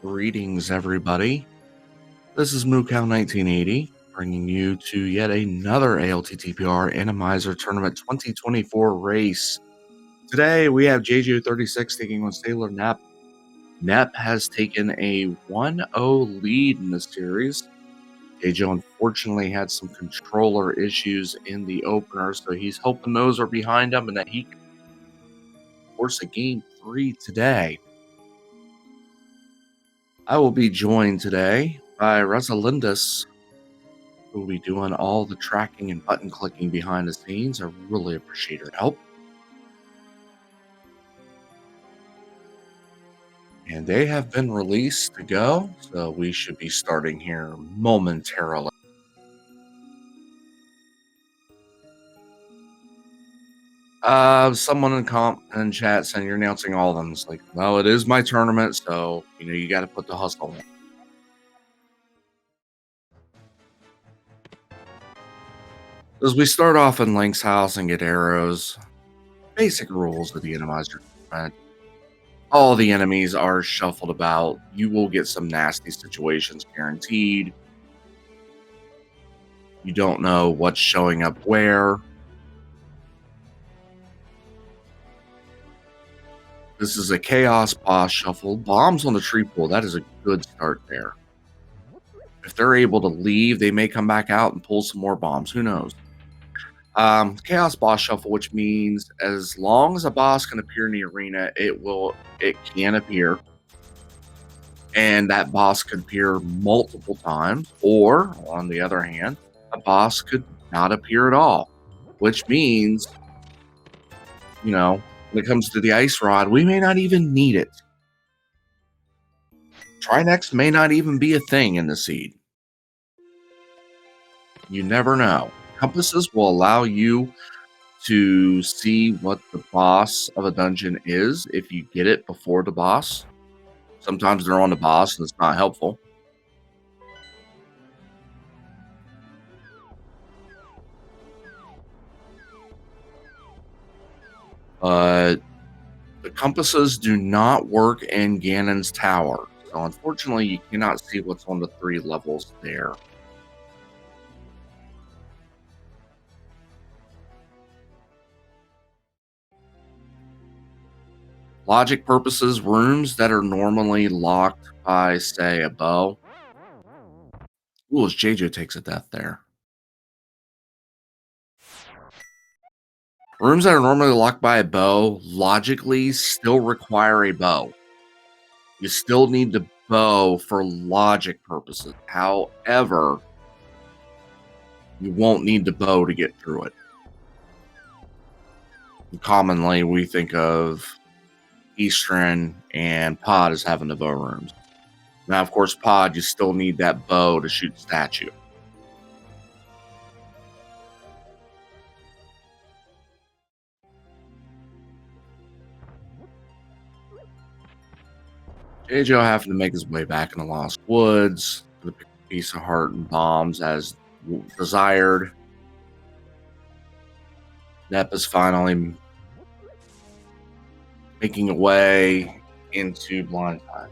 Greetings, everybody. This is MooCow1980, bringing you to yet another ALTTPR Enemizer Tournament 2024 race. Today, we have Jaejo36 taking on Sailor Nep. Nep has taken a 1-0 lead in this series. Jaejo unfortunately had some controller issues in the opener, so he's hoping those are behind him and that he can force a game 3 today. I will be joined today by Rosalindus, who will be doing all the tracking and button clicking behind the scenes. I really appreciate her help. And they have been released to go, so we should be starting here momentarily. Someone in chat saying you're announcing all of them. It's like, well, it is my tournament, so you got to put the hustle in. As we start off in Link's house and get arrows, basic rules of the Enemizer tournament. All the enemies are shuffled about. You will get some nasty situations guaranteed. You don't know what's showing up where. This is a chaos boss shuffle. Bombs on the tree pool. That is a good start there. If they're able to leave, they may come back out and pull some more bombs. Who knows? Chaos boss shuffle, which means as long as a boss can appear in the arena, it can appear. And that boss could appear multiple times. Or, on the other hand, a boss could not appear at all. Which means, when it comes to the ice rod, we may not even need it. Trinex may not even be a thing in the seed. You never know. Compasses will allow you to see what the boss of a dungeon is if you get it before the boss. Sometimes they're on the boss and it's not helpful. The compasses do not work in Ganon's tower. So unfortunately, you cannot see what's on the 3 levels there. Logic purposes, rooms that are normally locked by, say, a bow. Ooh, as Jaejo takes a death there. Rooms that are normally locked by a bow logically still require a bow. You still need the bow for logic purposes. However, you won't need the bow to get through it. Commonly, we think of Eastern and Pod as having the bow rooms. Now, of course, Pod, you still need that bow to shoot statue. Jaejo having to make his way back in the Lost Woods to pick a piece of heart and bombs as desired. Nep is finally making a way into blind time.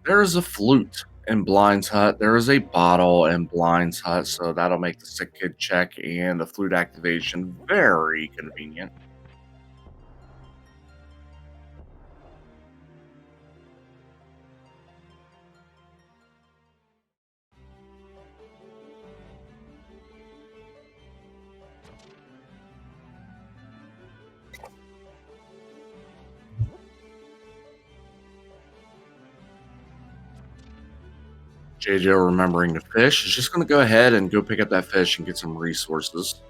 There is a flute in Blind's hut. There is a bottle in Blind's hut, so that'll make the sick kid check and the flute activation very convenient. Jaejo, remembering the fish, is just going to go ahead and go pick up that fish and get some resources.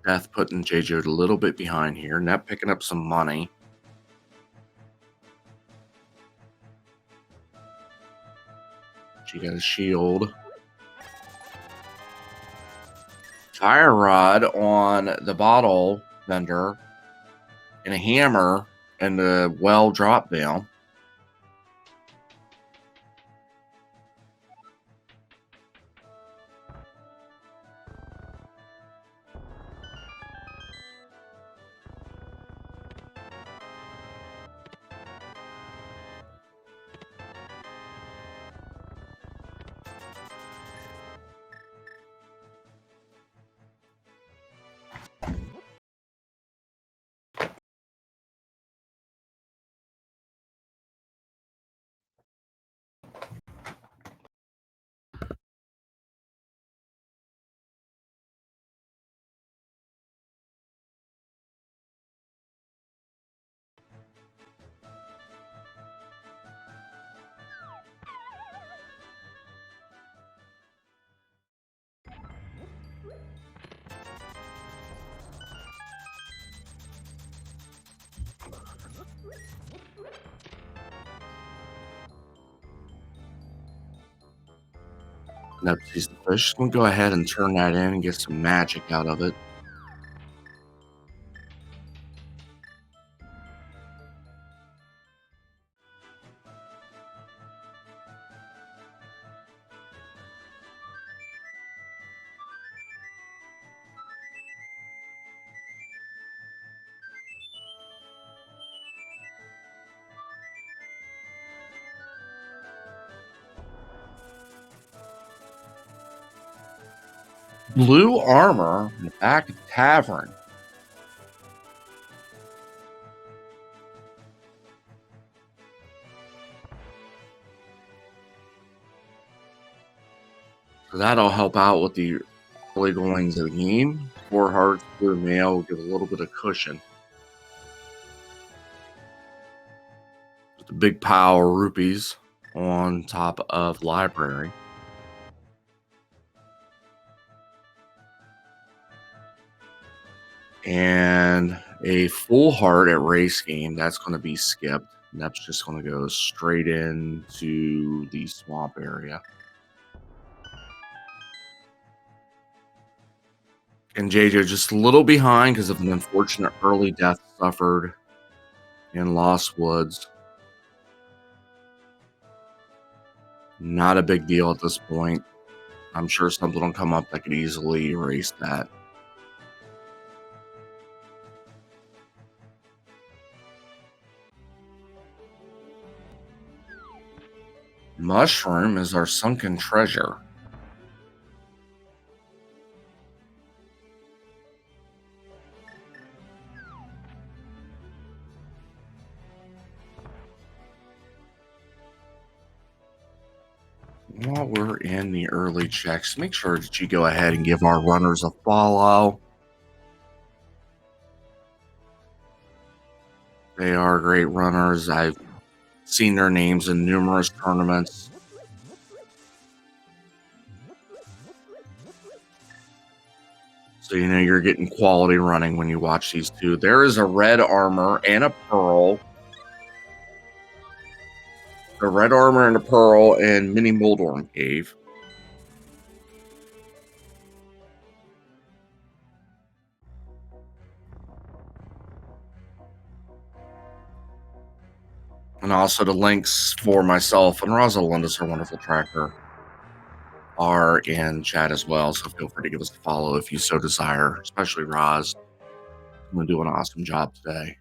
Death putting Jaejo a little bit behind here. Nep picking up some money. She got a shield. Fire rod on the bottle vendor. And a hammer and the well drop down. Nep sees the fish. We'll go ahead and turn that in and get some magic out of it. Blue armor in the back of the tavern. So that'll help out with the early goings of the game. 4 hearts, blue mail will give a little bit of cushion. With the big pile of rupees on top of library. And a full heart at race game, that's going to be skipped. Nep's just going to go straight into the swamp area. And Jaejo just a little behind because of an unfortunate early death suffered in Lost Woods. Not a big deal at this point. I'm sure something will come up that could easily erase that. Mushroom is our sunken treasure. While we're in the early checks, make sure that you go ahead and give our runners a follow. They are great runners. I've seen their names in numerous tournaments. So you know you're getting quality running when you watch these two. There is a red armor and a pearl. A red armor and a pearl and Mini Moldorm Cave. And also the links for myself and Rosalindus, our wonderful tracker, are in chat as well. So feel free to give us a follow if you so desire, especially Roz. I'm going to do an awesome job today.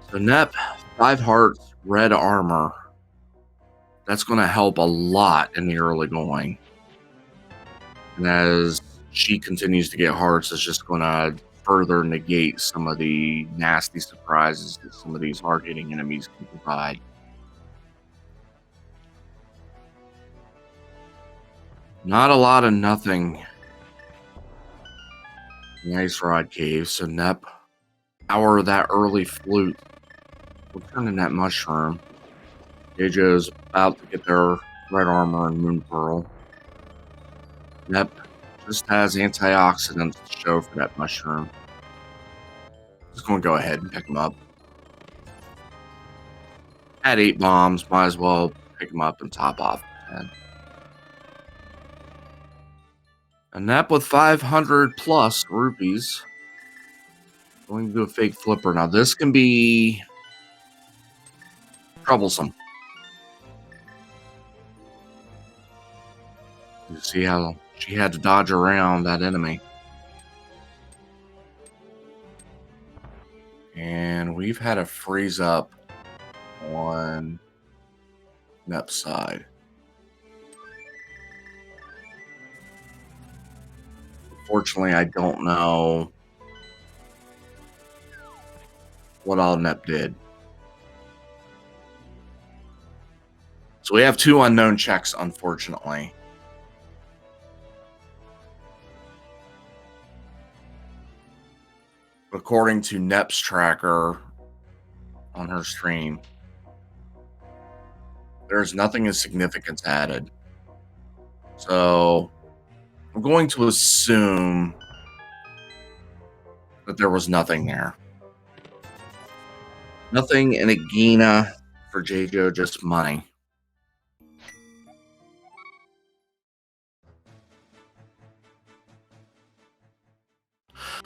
So Nep, 5 hearts, red armor. That's going to help a lot in the early going. And as she continues to get hearts, it's just going to further negate some of the nasty surprises that some of these hard-hitting enemies can provide. Not a lot of nothing. Nice rod cave. So Nep, power that early flute. We'll turn in that mushroom. Jaejo's about to get their red armor and moon pearl. Nep just has antioxidants to show for that mushroom. Just going to go ahead and pick them up. At 8 bombs, might as well pick them up and top off 10. A Nep with 500 plus rupees. Going to do a fake flipper. Now this can be troublesome. You see how she had to dodge around that enemy. And we've had a freeze up on Nep's side. Unfortunately, I don't know what all Nep did. So we have 2 unknown checks, unfortunately. According to Nep's tracker on her stream, there's nothing of significance added. So I'm going to assume that there was nothing there. Nothing in a Gina for Jaejo, just money.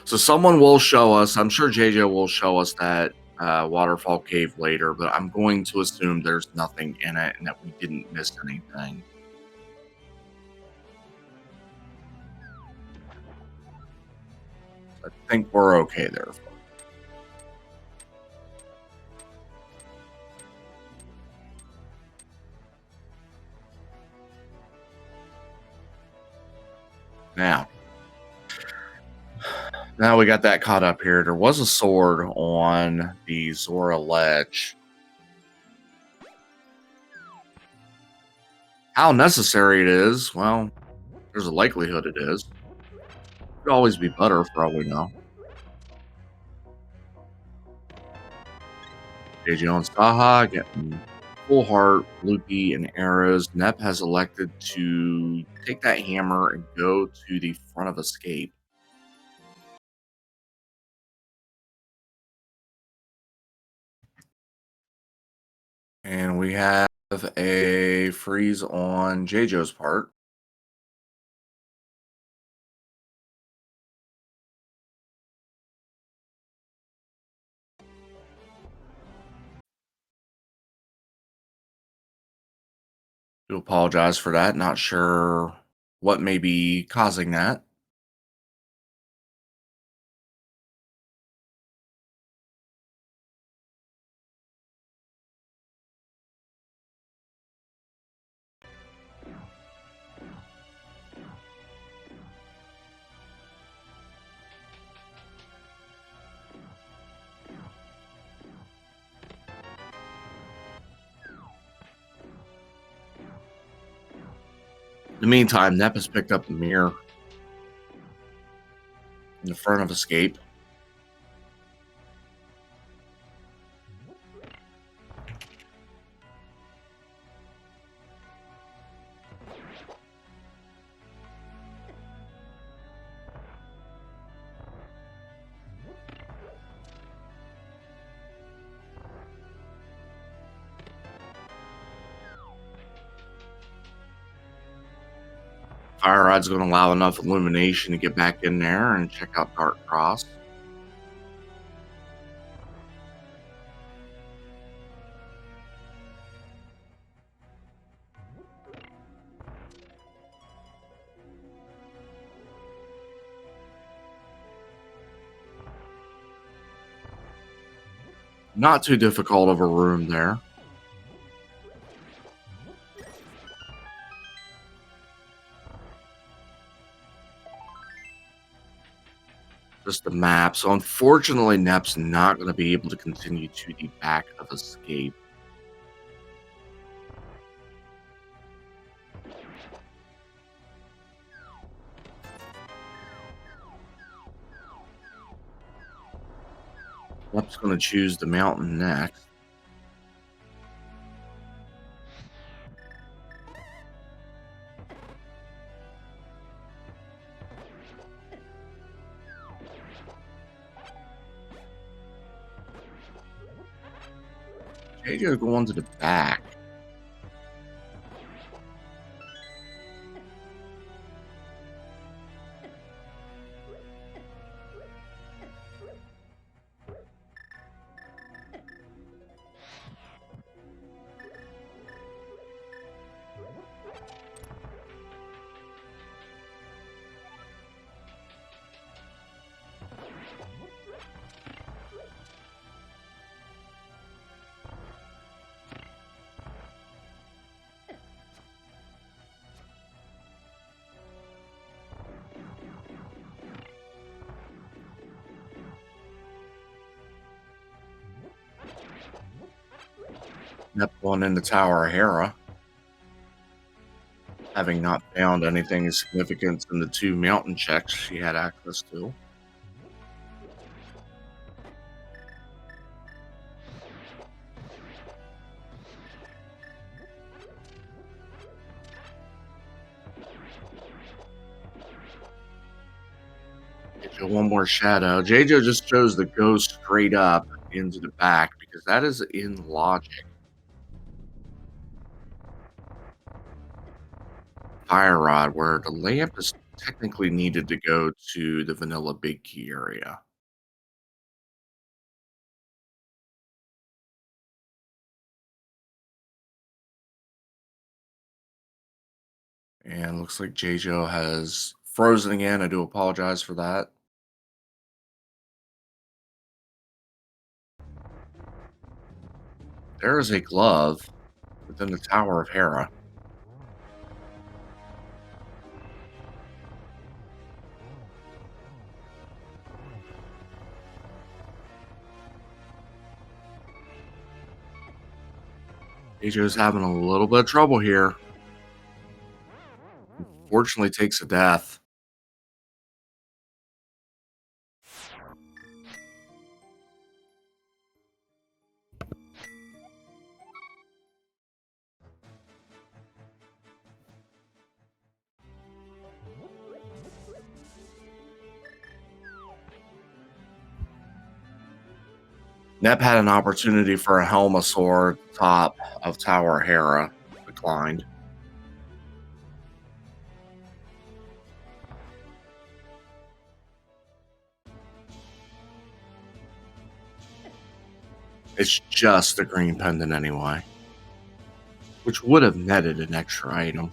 So someone will show us, I'm sure Jaejo will show us that waterfall cave later, but I'm going to assume there's nothing in it and that we didn't miss anything. I think we're okay there. Now we got that caught up here. There was a sword on the Zora ledge. How necessary it is, well, there's a likelihood it is. Could always be better for all we know. Jaejo and Saha getting full heart, Loopy, and arrows. Nep has elected to take that hammer and go to the front of escape. And we have a freeze on Jaejo's part. Do apologize for that. Not sure what may be causing that. In the meantime, Nep has picked up the mirror in the front of escape. Fire Rod's going to allow enough illumination to get back in there and check out Dark Cross. Not too difficult of a room there. Just the map. So unfortunately, Nep's not going to be able to continue to the back of escape. Nep's going to choose the mountain next. Jaejo going to the back. Nep going in the Tower of Hera, having not found anything of significance in the 2 mountain checks she had access to. Jaejo one more shadow. Jaejo just chose to go straight up into the back because that is in logic. Fire rod, where the lamp is technically needed to go to the vanilla big key area. And looks like Jaejo has frozen again. I do apologize for that. There is a glove within the Tower of Hera. Jaejo's having a little bit of trouble here. Fortunately, takes a death. Nep had an opportunity for a Helmasaur at the top of Tower Hera. Declined. It's just a green pendant anyway, which would have netted an extra item.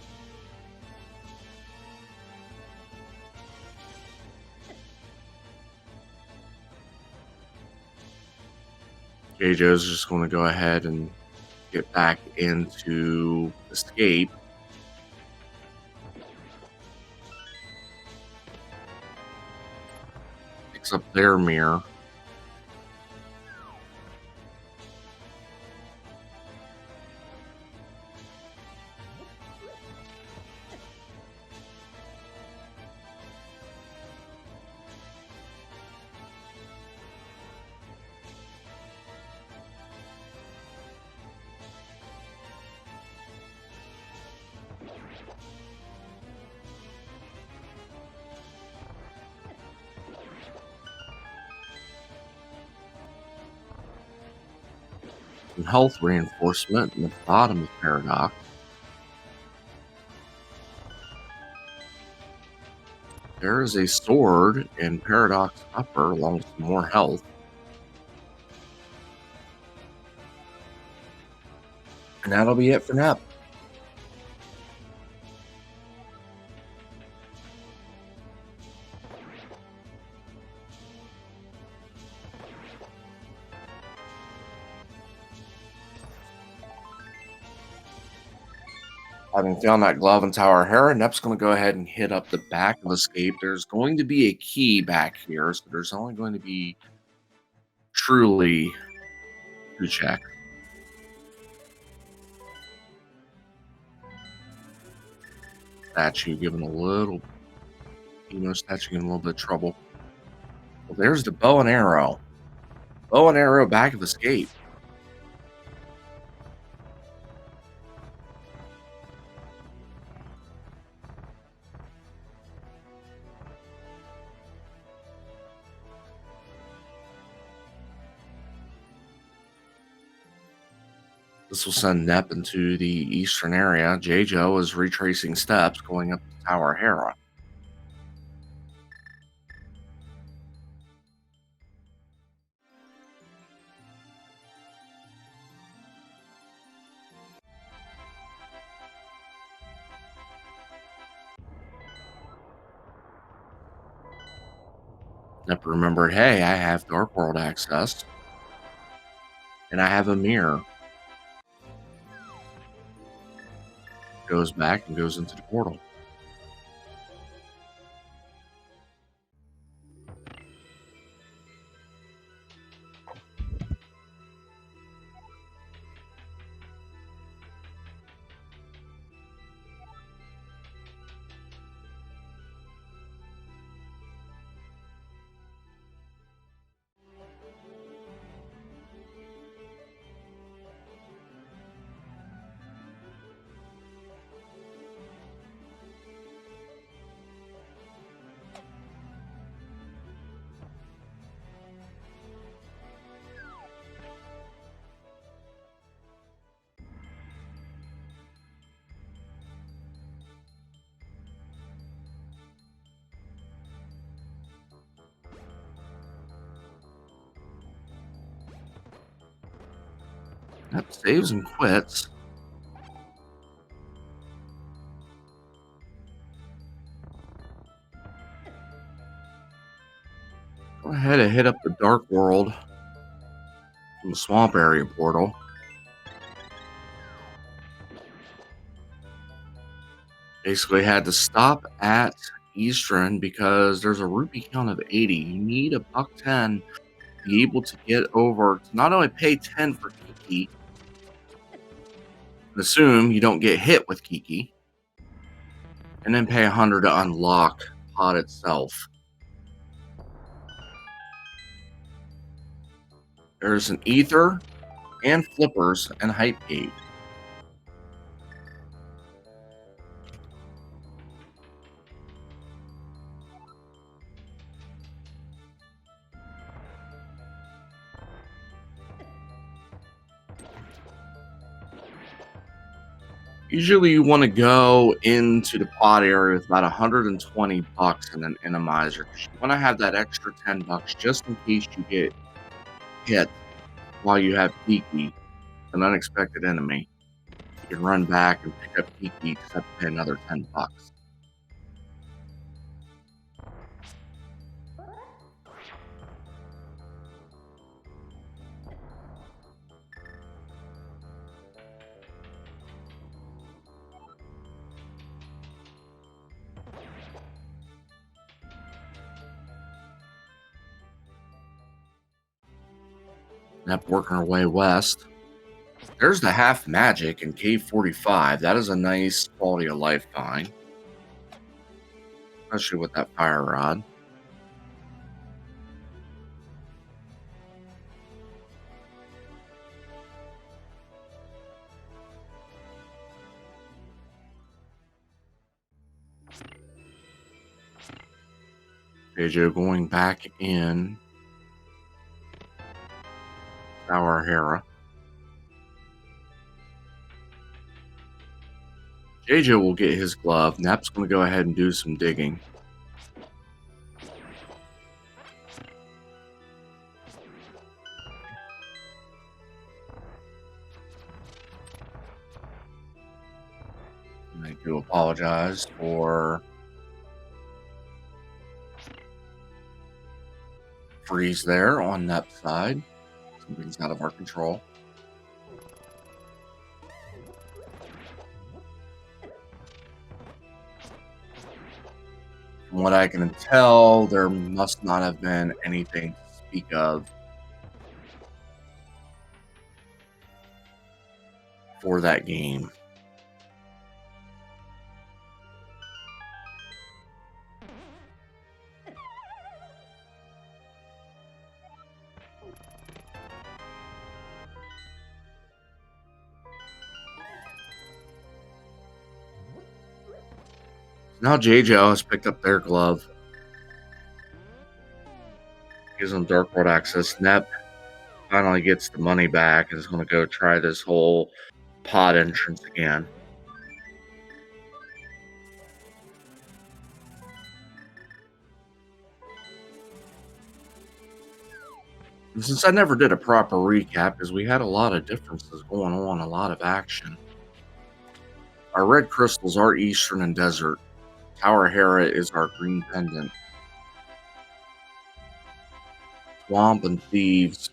Jaejo's just going to go ahead and get back into escape. Picks up their mirror. Some health reinforcement in the bottom of Paradox. There is a sword in Paradox upper along with some more health. And that'll be it for Nep. Having found that glove in Tower Hera, Nep's going to go ahead and hit up the back of Escape. There's going to be a key back here, so there's only going to be truly two checks. Statue giving a little, statue giving a little bit of trouble. Well, there's the bow and arrow. Bow and arrow back of Escape. This will send Nep into the eastern area. Jaejo is retracing steps going up to Tower Hera. Nep remembered, hey, I have Dark World access. And I have a mirror. Goes back and goes into the portal. That saves and quits. Go ahead and hit up the Dark World from the Swamp Area portal. Basically had to stop at Eastern because there's a rupee count of 80. You need a $1.10 to be able to get over to not only pay 10 for Kiki, and assume you don't get hit with Kiki, and then pay 100 to unlock Pod itself. There's an Ether and Flippers and Hype Gate. Usually you want to go into the pod area with about 120 bucks and an Enemizer. You want to have that extra 10 bucks just in case you get hit while you have Kiki, an unexpected enemy. You can run back and pick up Kiki, just have to pay another 10 bucks. Yep, working our way west. There's the Half Magic in Cave 45. That is a nice quality of life find, especially with that fire rod. Jaejo going back in Tower Hera. Jaejo will get his glove. Nap's going to go ahead and do some digging. And I do apologize for freeze there on that side. Something's out of our control. From what I can tell, there must not have been anything to speak of for that game. Now Jaejo has picked up their glove. Gives them Dark World access. Nep finally gets the money back and is going to go try this whole pod entrance again. And since I never did a proper recap, because we had a lot of differences going on, a lot of action. Our red crystals are Eastern and Desert. Tower Hera is our green pendant. Swamp and Thieves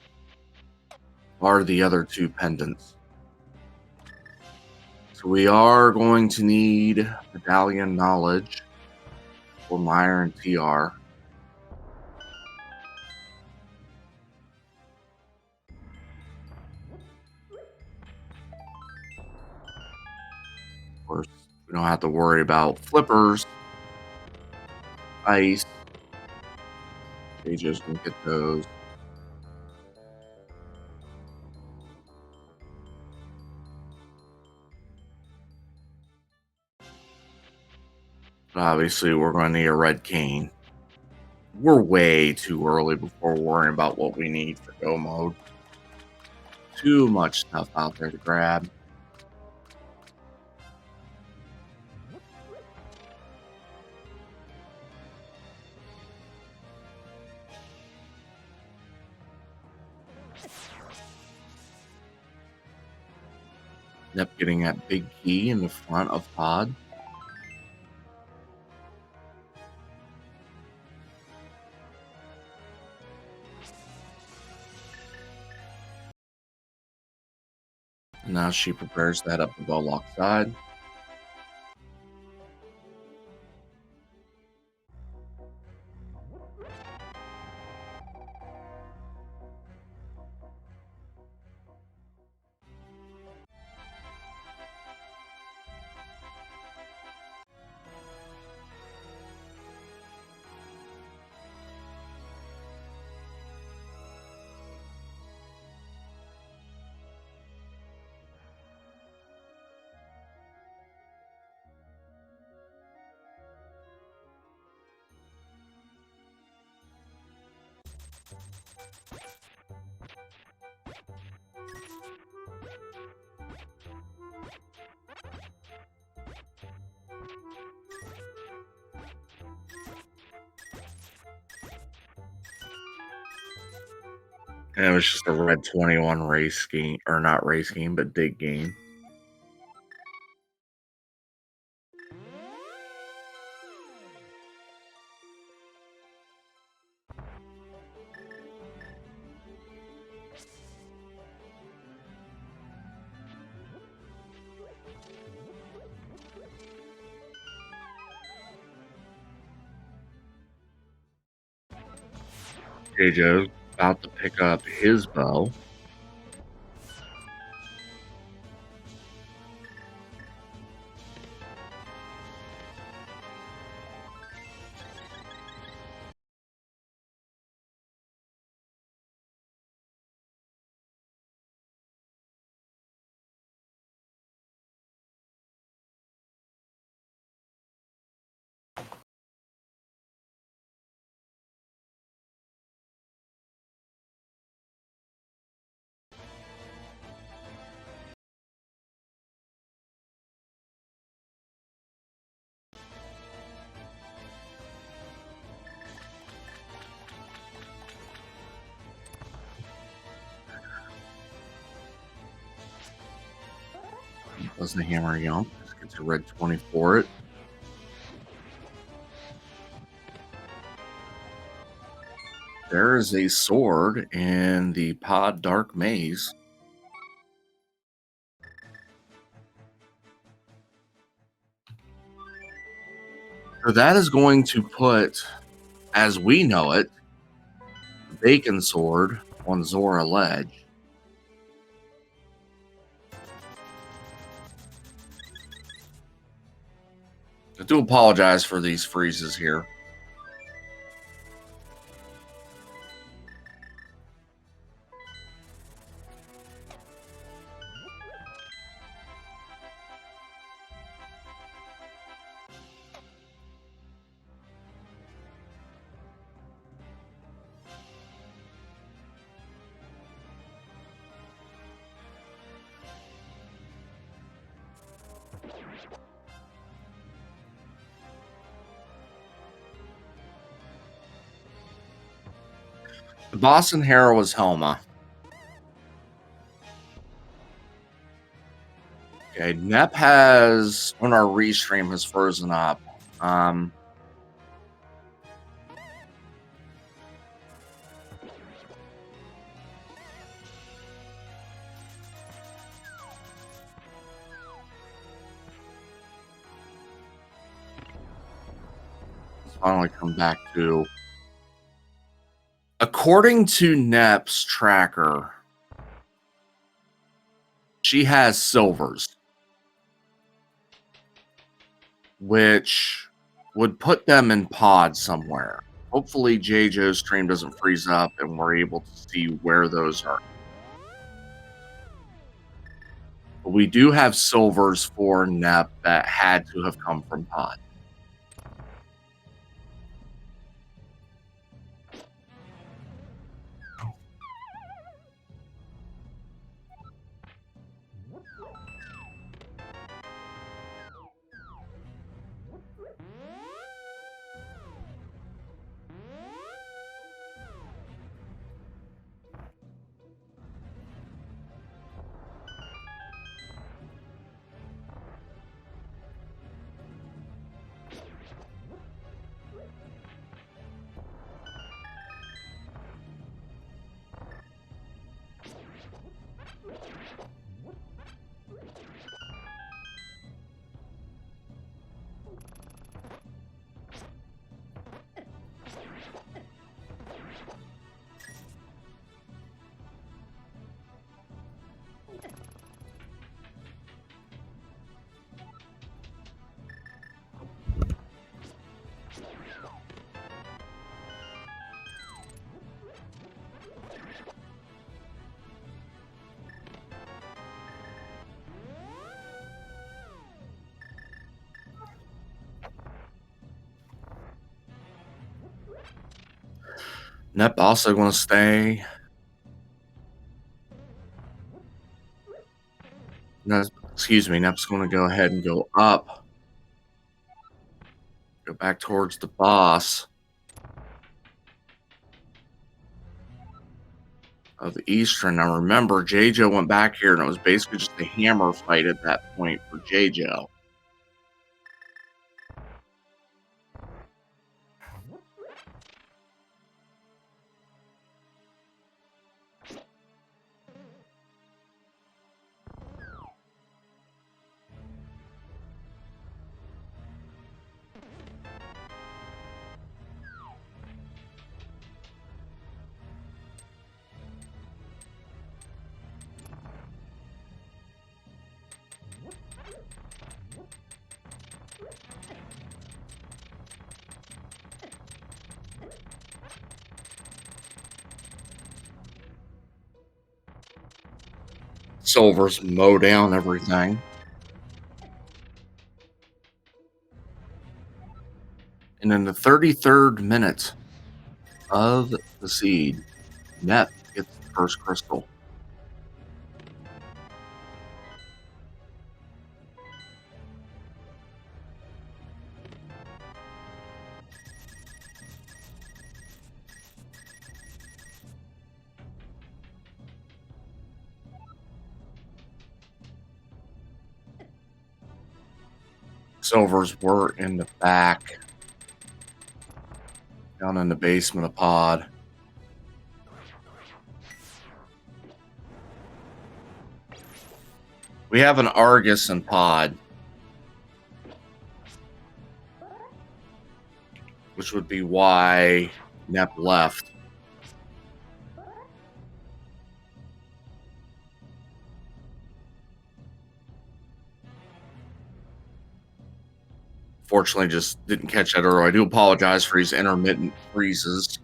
are the other two pendants. So we are going to need Medallion Knowledge for Meyer and TR. Of course, we don't have to worry about flippers, ice. They just can get those. But obviously, we're going to need a red cane. We're way too early before worrying about what we need for go mode. Too much stuff out there to grab. Yep, getting that big key in the front of Pod. Now she prepares to head up the Bowlock side. And it was just a red 21 race scheme, or not race scheme, but dig game. Jaejo's about to pick up his bow. Does the hammer yump? Just gets a red 20 for it. There is a sword in the Pod Dark Maze. So that is going to put, as we know it, the Bacon Sword on Zora Ledge. I do apologize for these freezes here. The boss in Hera was Helma. Okay, Nep has, on our restream, has frozen up. Let's finally come back to... According to Nep's tracker, she has silvers, which would put them in pods somewhere. Hopefully Jaejo's stream doesn't freeze up and we're able to see where those are. But we do have silvers for Nep that had to have come from pod. Nep also going to stay. No, excuse me. Nep's going to go ahead and go up. Go back towards the boss of the Eastern. Now remember, Jaejo went back here and it was basically just a hammer fight at that point for Jaejo. Silver's mow down everything. And in the 33rd minute of the seed, Nep gets the first crystal. Silvers were in the back, down in the basement of Pod. We have an Argus in Pod, which would be why Nep left. Fortunately, just didn't catch that earlier. I do apologize for these intermittent freezes.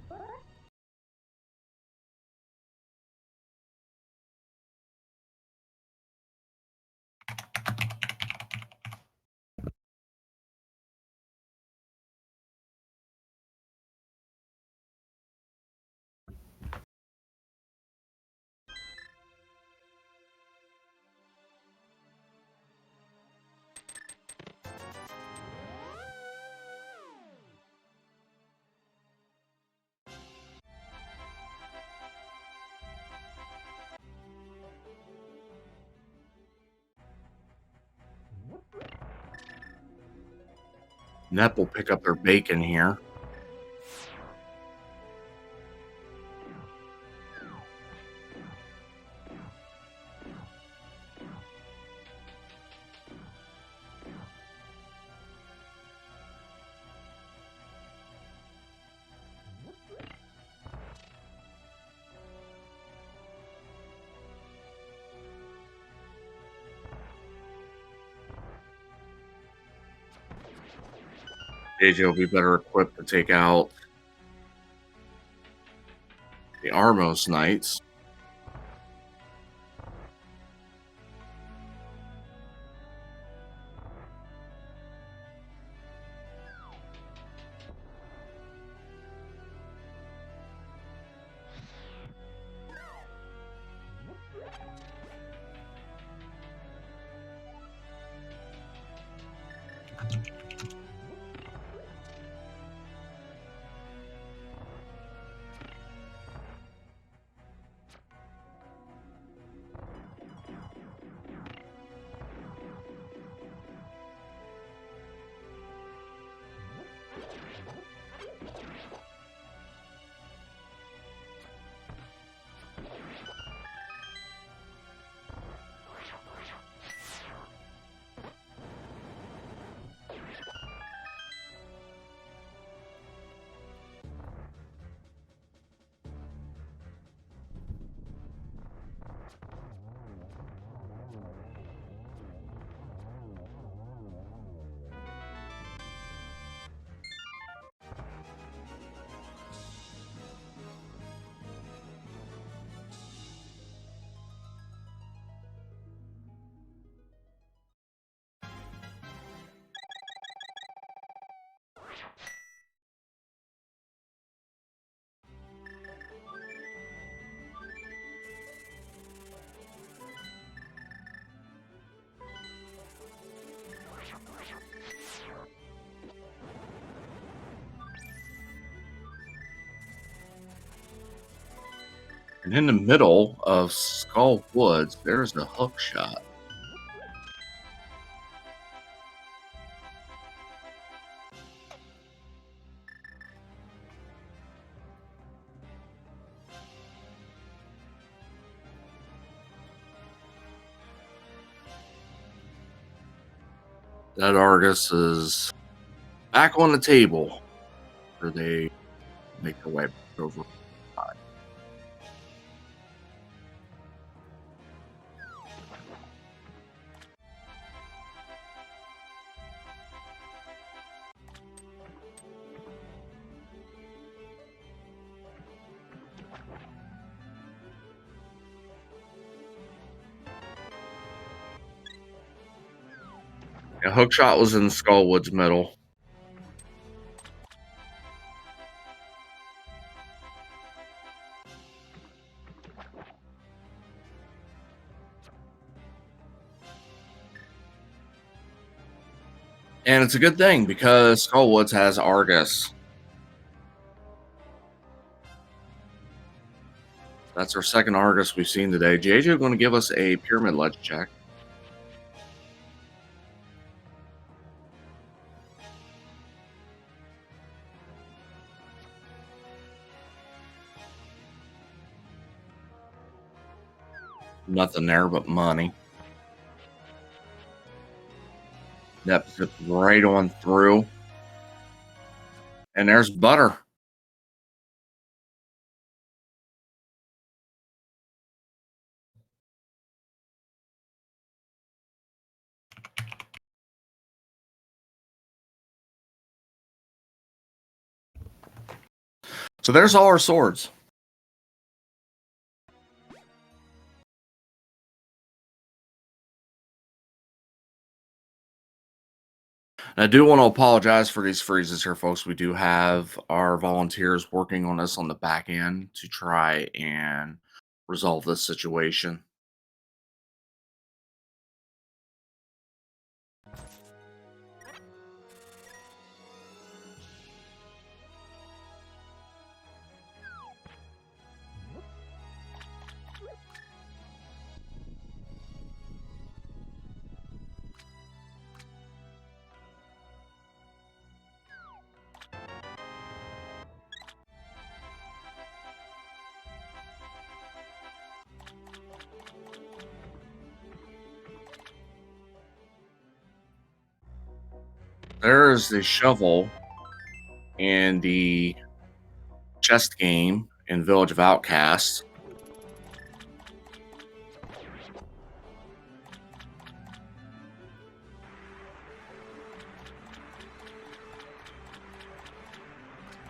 Nep will pick up their bacon here. AJ will be better equipped to take out the Armos Knights. And in the middle of Skull Woods, there's a hook shot. That Argus is back on the table, where they make their way over. Yeah, hookshot was in Skullwood's middle. And it's a good thing because Skullwoods has Argus. That's our second Argus we've seen today. Jaejo going to give us a Pyramid Ledge check. Nothing there but money. That zipped right on through. And there's butter. So there's all our swords. And I do want to apologize for these freezes here, folks. We do have our volunteers working on this on the back end to try and resolve this situation. There's the shovel in the chest game in Village of Outcasts.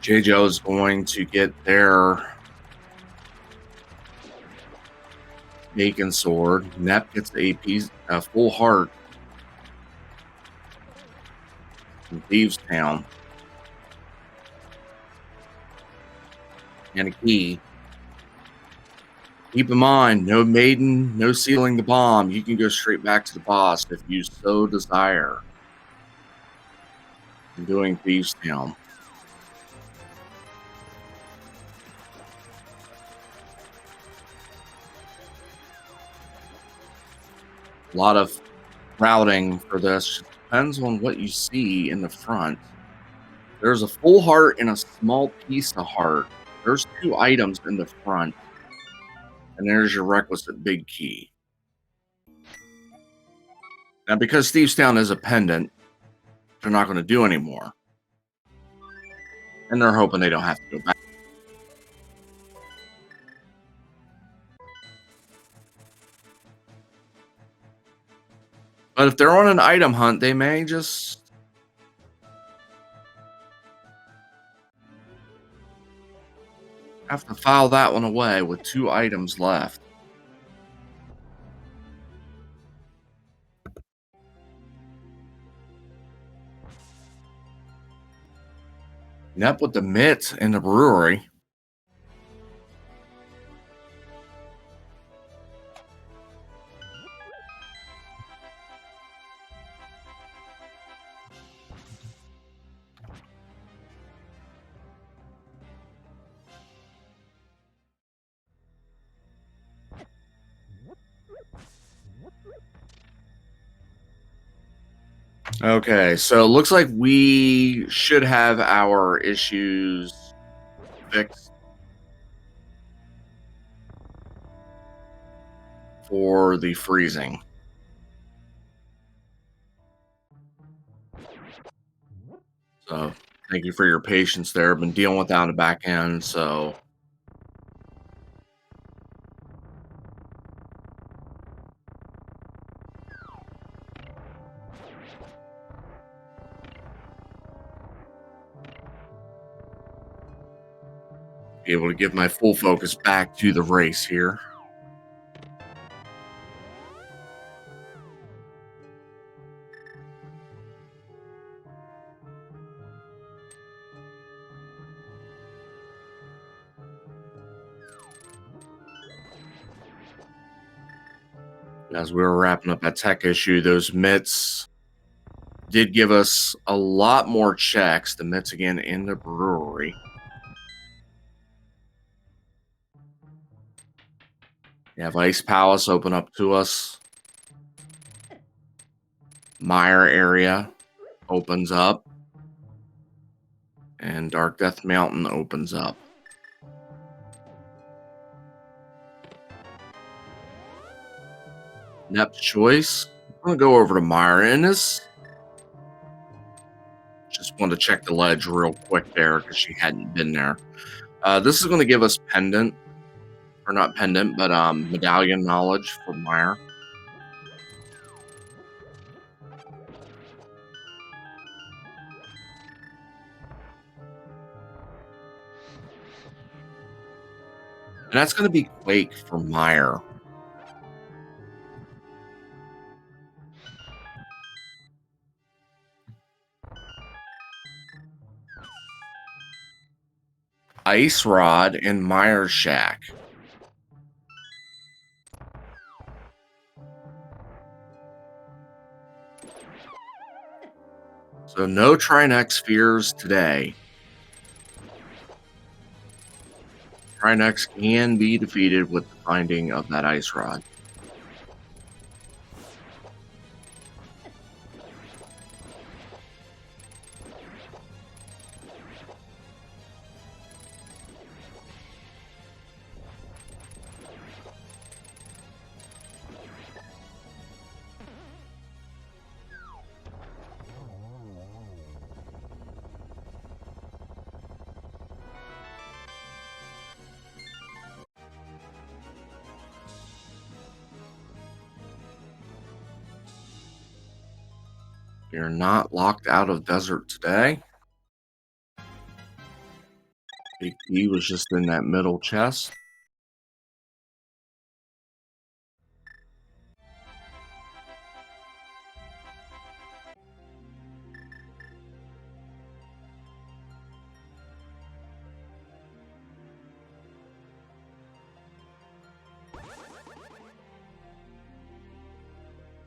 Jaejo is going to get their Bacon Sword. Nep gets a full heart from Thieves Town. And a key. Keep in mind, no maiden, no sealing the bomb. You can go straight back to the boss if you so desire. I'm doing Thieves Town. A lot of routing for this. Depends on what you see in the front. There's a full heart and a small piece of heart. There's two items in the front. And there's your requisite big key. Now, because Thieves Town is a pendant, they're not going to do anymore. And they're hoping they don't have to go back. But if they're on an item hunt, they may just have to file that one away with two items left. Nep with the mitt in the brewery. Okay, so it looks like we should have our issues fixed for the freezing. So thank you for your patience there. I've been dealing with that on the back end, so be able to give my full focus back to the race here. As we were wrapping up that tech issue, those mitts did give us a lot more checks. The mitts again in the brewery. You have Ice Palace open up to us. Mire area opens up. And Dark Death Mountain opens up. Nep's choice. I'm going to go over to Mire. And this, just wanted to check the ledge real quick there because she hadn't been there. This is going to give us pendant. Or not pendant, but medallion knowledge for Mire. And that's going to be Quake for Mire. Ice Rod and Mire Shack. So no Trinex Spheres today. Trinex can be defeated with the finding of that Ice Rod. You're not locked out of desert today. Big D was just in that middle chest.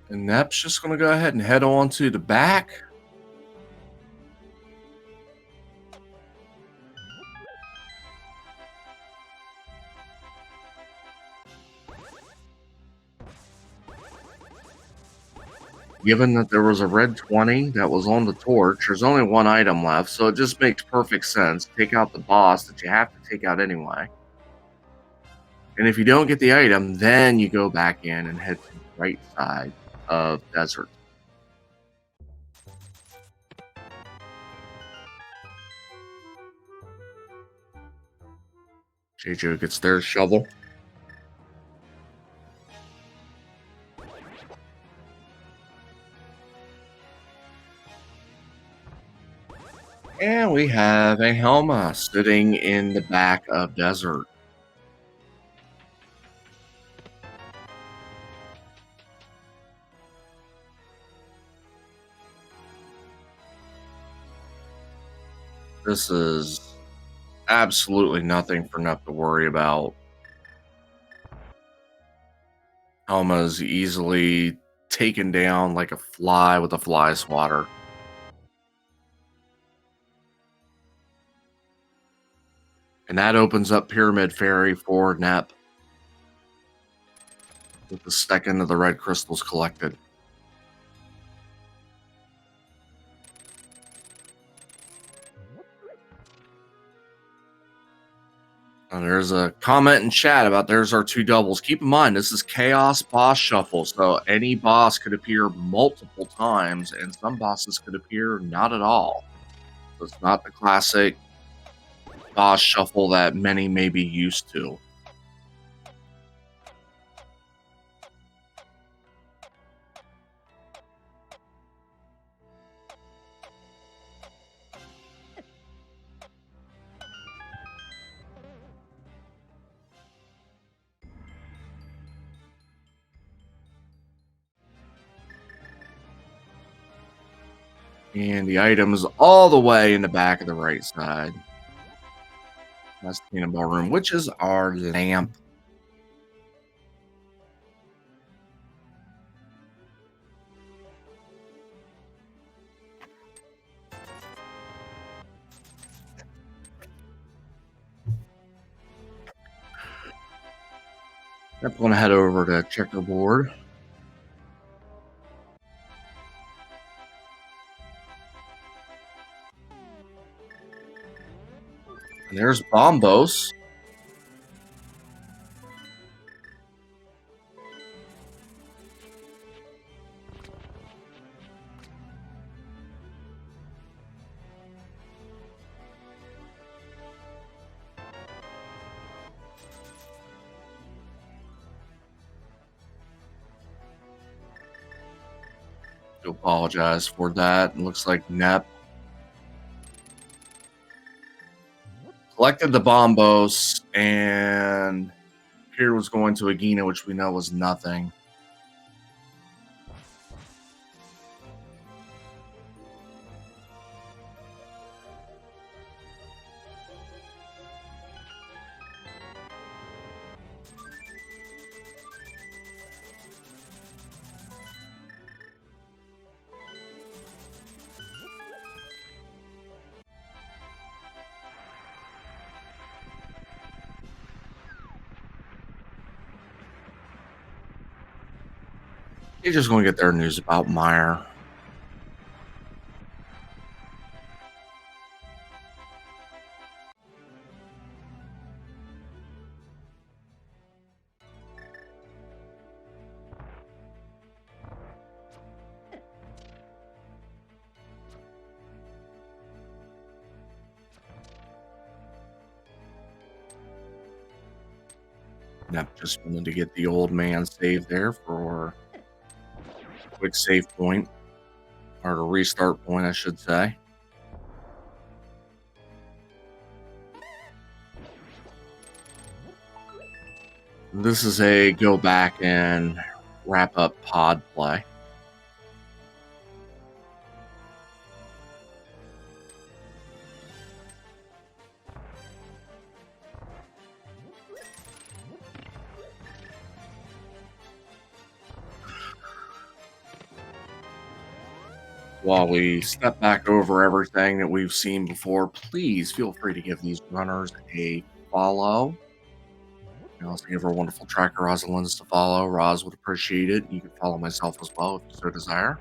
And Nep's just going to go ahead and head on to the back. Given that there was a red 20 that was on the torch, there's only one item left, so it just makes perfect sense. Take out the boss that you have to take out anyway. And if you don't get the item, then you go back in and head to the right side of desert. Jaejo gets their shovel. And we have a Helma sitting in the back of desert. This is absolutely nothing for Nup to worry about. Helma's easily taken down like a fly with a fly swatter. And that opens up Pyramid Fairy for Nep. With the second of the red crystals collected. There's a comment in chat about there's our two doubles. Keep in mind, this is Chaos Boss Shuffle, so any boss could appear multiple times, and some bosses could appear not at all. So it's not the classic boss shuffle that many may be used to. And the item is all the way in the back of the right side. That's the cannonball room, which is our lamp. I'm going to head over to checkerboard. And there's Bombos. To apologize for that. It looks like Nep collected the Bombos, and here was going to Agina, which we know was nothing. They're just going to get their news about Meyer. Nep just wanted to get the old man saved there for a quick save point, or a restart point, I should say. This is a go back and wrap up pod play. While we step back over everything that we've seen before, please feel free to give these runners a follow. You also give our wonderful tracker Rosalind's to follow. Roz would appreciate it. You can follow myself as well if you so desire.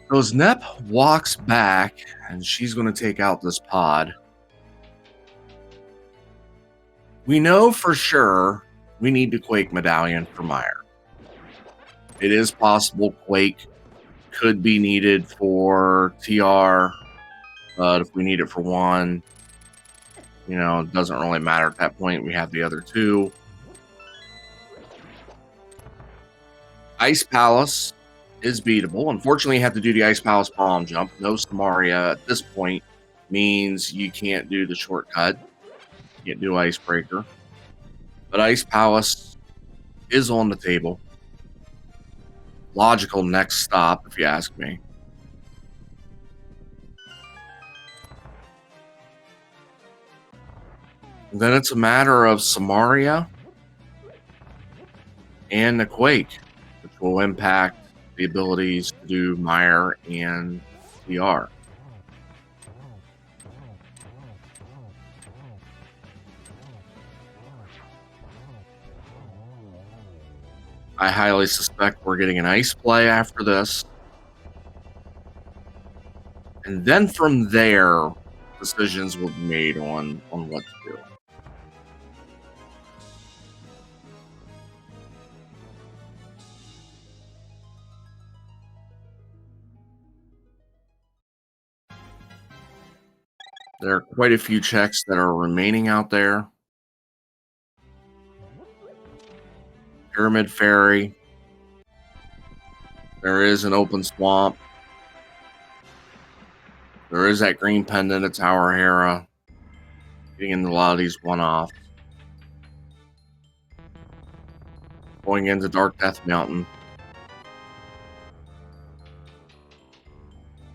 So as Nep walks back, and she's going to take out this pod, we know for sure we need the Quake Medallion for Meyer. It is possible Quake could be needed for TR, but if we need it for one, you know, it doesn't really matter at that point. We have the other two. Ice Palace is beatable. Unfortunately, you have to do the Ice Palace bomb jump. No Samaria at this point means you can't do the shortcut. You can't do Icebreaker. But Ice Palace is on the table. Logical next stop, if you ask me. And then it's a matter of Samaria and the Quake, which will impact the abilities to do Meyer and TR. I highly suspect we're getting an ice play after this. And then from there, decisions will be made on what to do. There are quite a few checks that are remaining out there. Pyramid Fairy. There is an open swamp. There is that green pendant at Tower Hera. Getting into a lot of these one-offs. Going into Dark Death Mountain.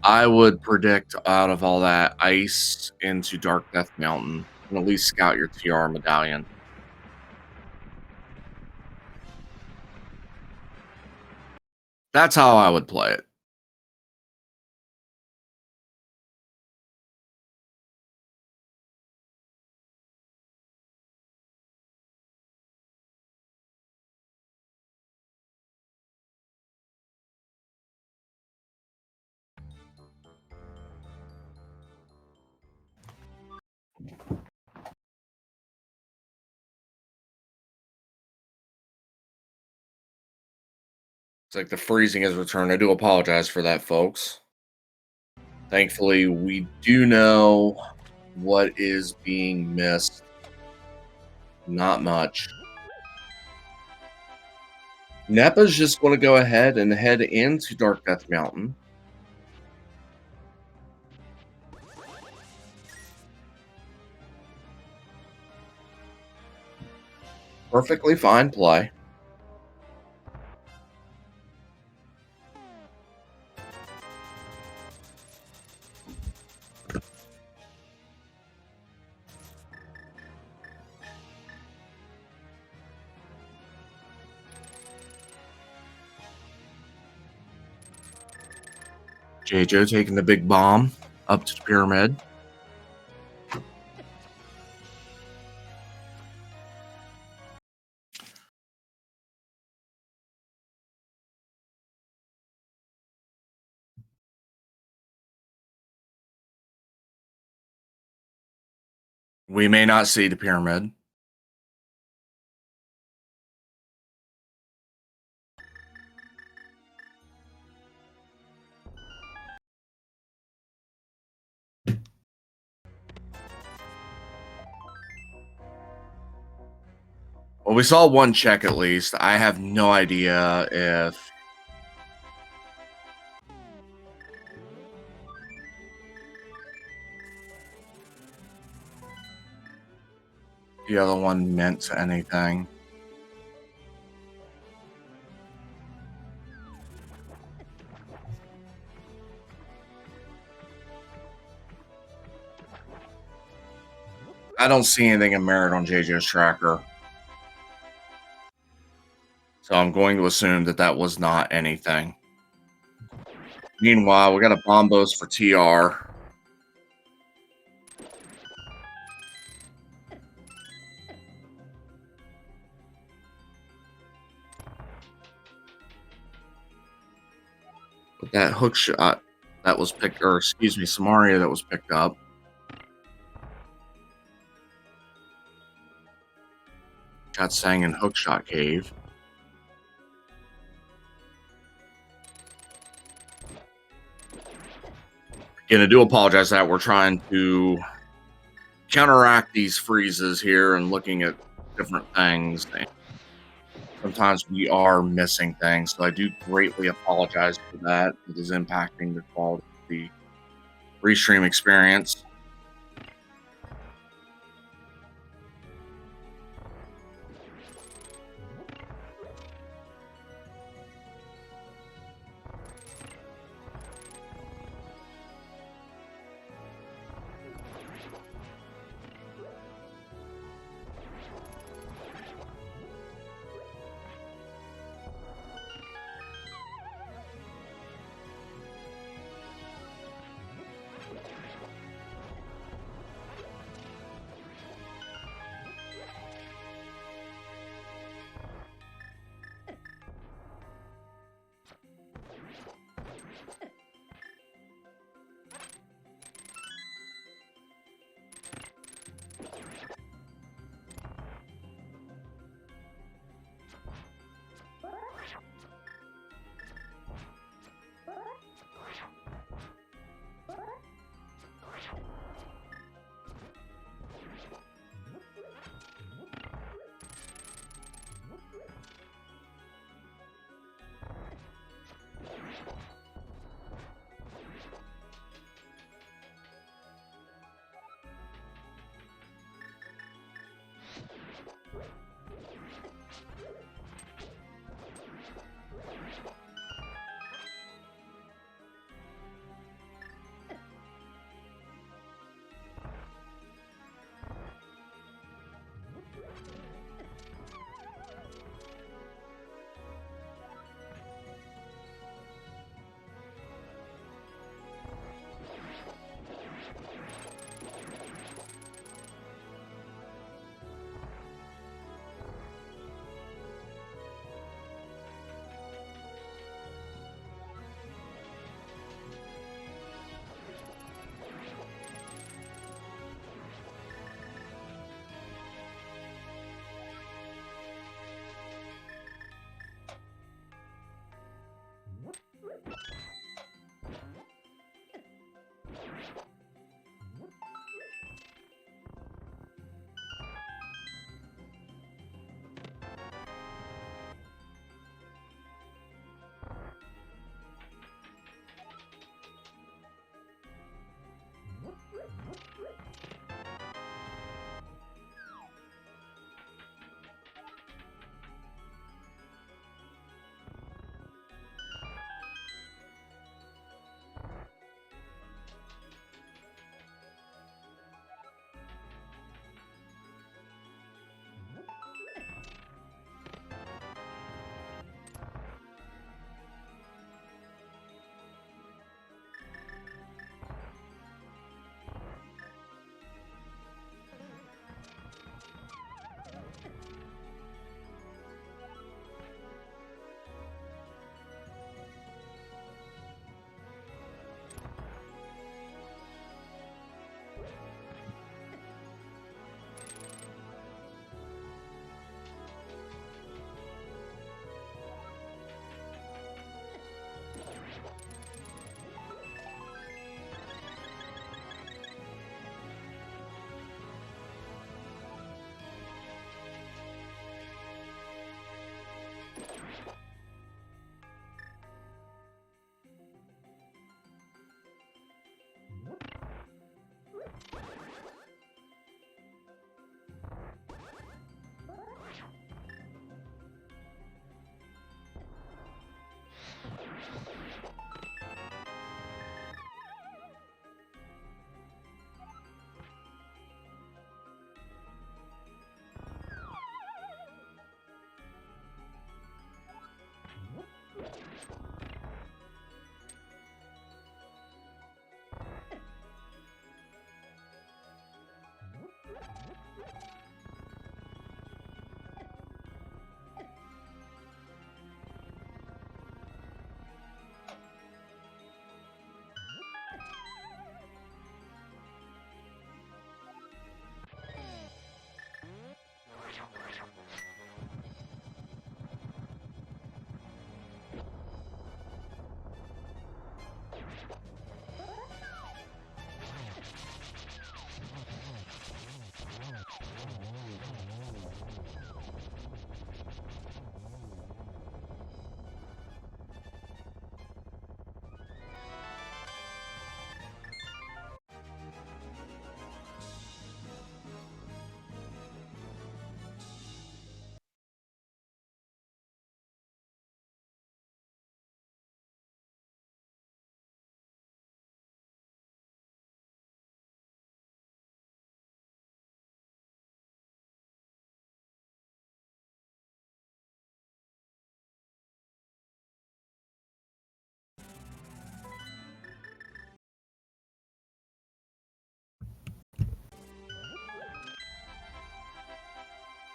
I would predict out of all that ice into Dark Death Mountain and at least scout your TR medallion. That's how I would play it. It's like the freezing has returned. I do apologize for that, folks. Thankfully, we do know what is being missed. Not much. Nepa's just going to go ahead and head into Dark Death Mountain. Perfectly fine play. Jaejo taking the big bomb up to the pyramid. We may not see the pyramid. Well, we saw one check at least. I have no idea if the other one meant anything. I don't see anything in merit on JJ's tracker. So I'm going to assume that that was not anything. Meanwhile, we got a Bombos for TR. But that hook shot that was picked, or excuse me, Samaria that was picked up. Got sang in Hookshot Cave. Again, I do apologize that we're trying to counteract these freezes here and looking at different things. Sometimes we are missing things, so I do greatly apologize for that. It is impacting the quality of the restream experience.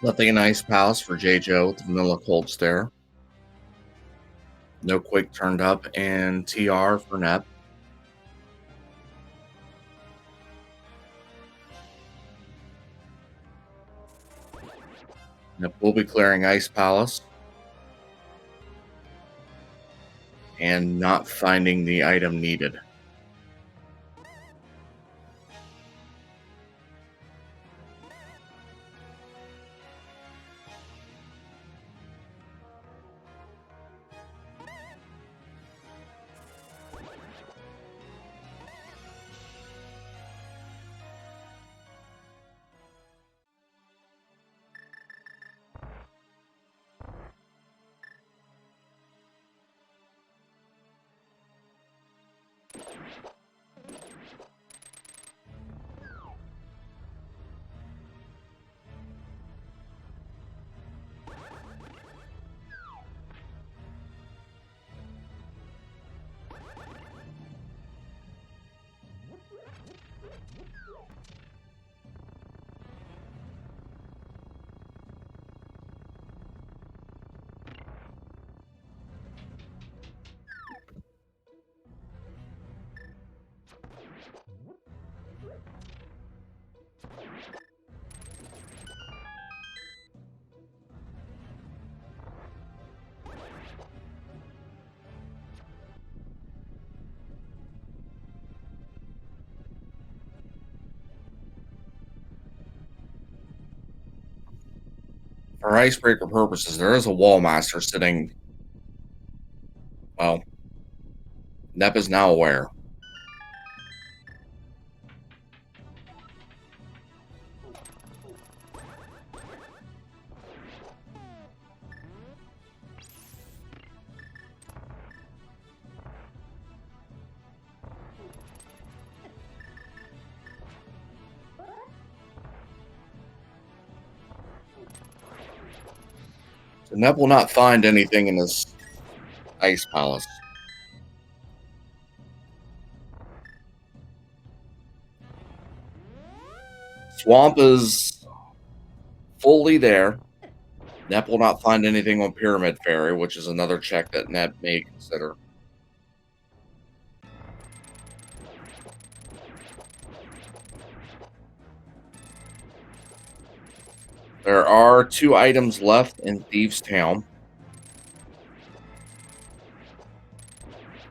Nothing in Ice Palace for Jaejo with Vanilla Cold Stare. No Quake turned up, and TR for Nep. Nep will be clearing Ice Palace. And not finding the item needed. For icebreaker purposes, there is a wall master sitting. Well, Nep is now aware. So Nep will not find anything in this Ice Palace. Swamp is fully there. Nep will not find anything on Pyramid Fairy, which is another check that Nep may consider. There are 2 items left in Thieves' Town.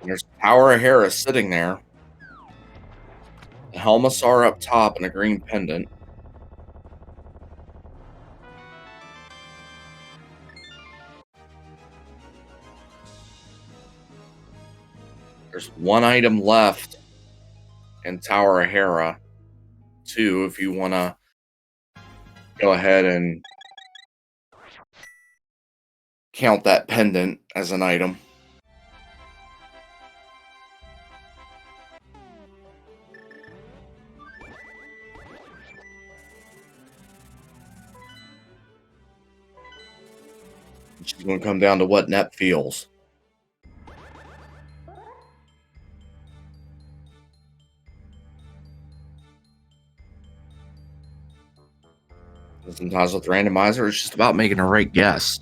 There's Tower of Hera sitting there. The Helmasaur up top and a green pendant. There's 1 item left in Tower of Hera. 2 if you want to go ahead and count that pendant as an item. It's going to come down to what Nep feels. Sometimes with Randomizer, it's just about making a right guess.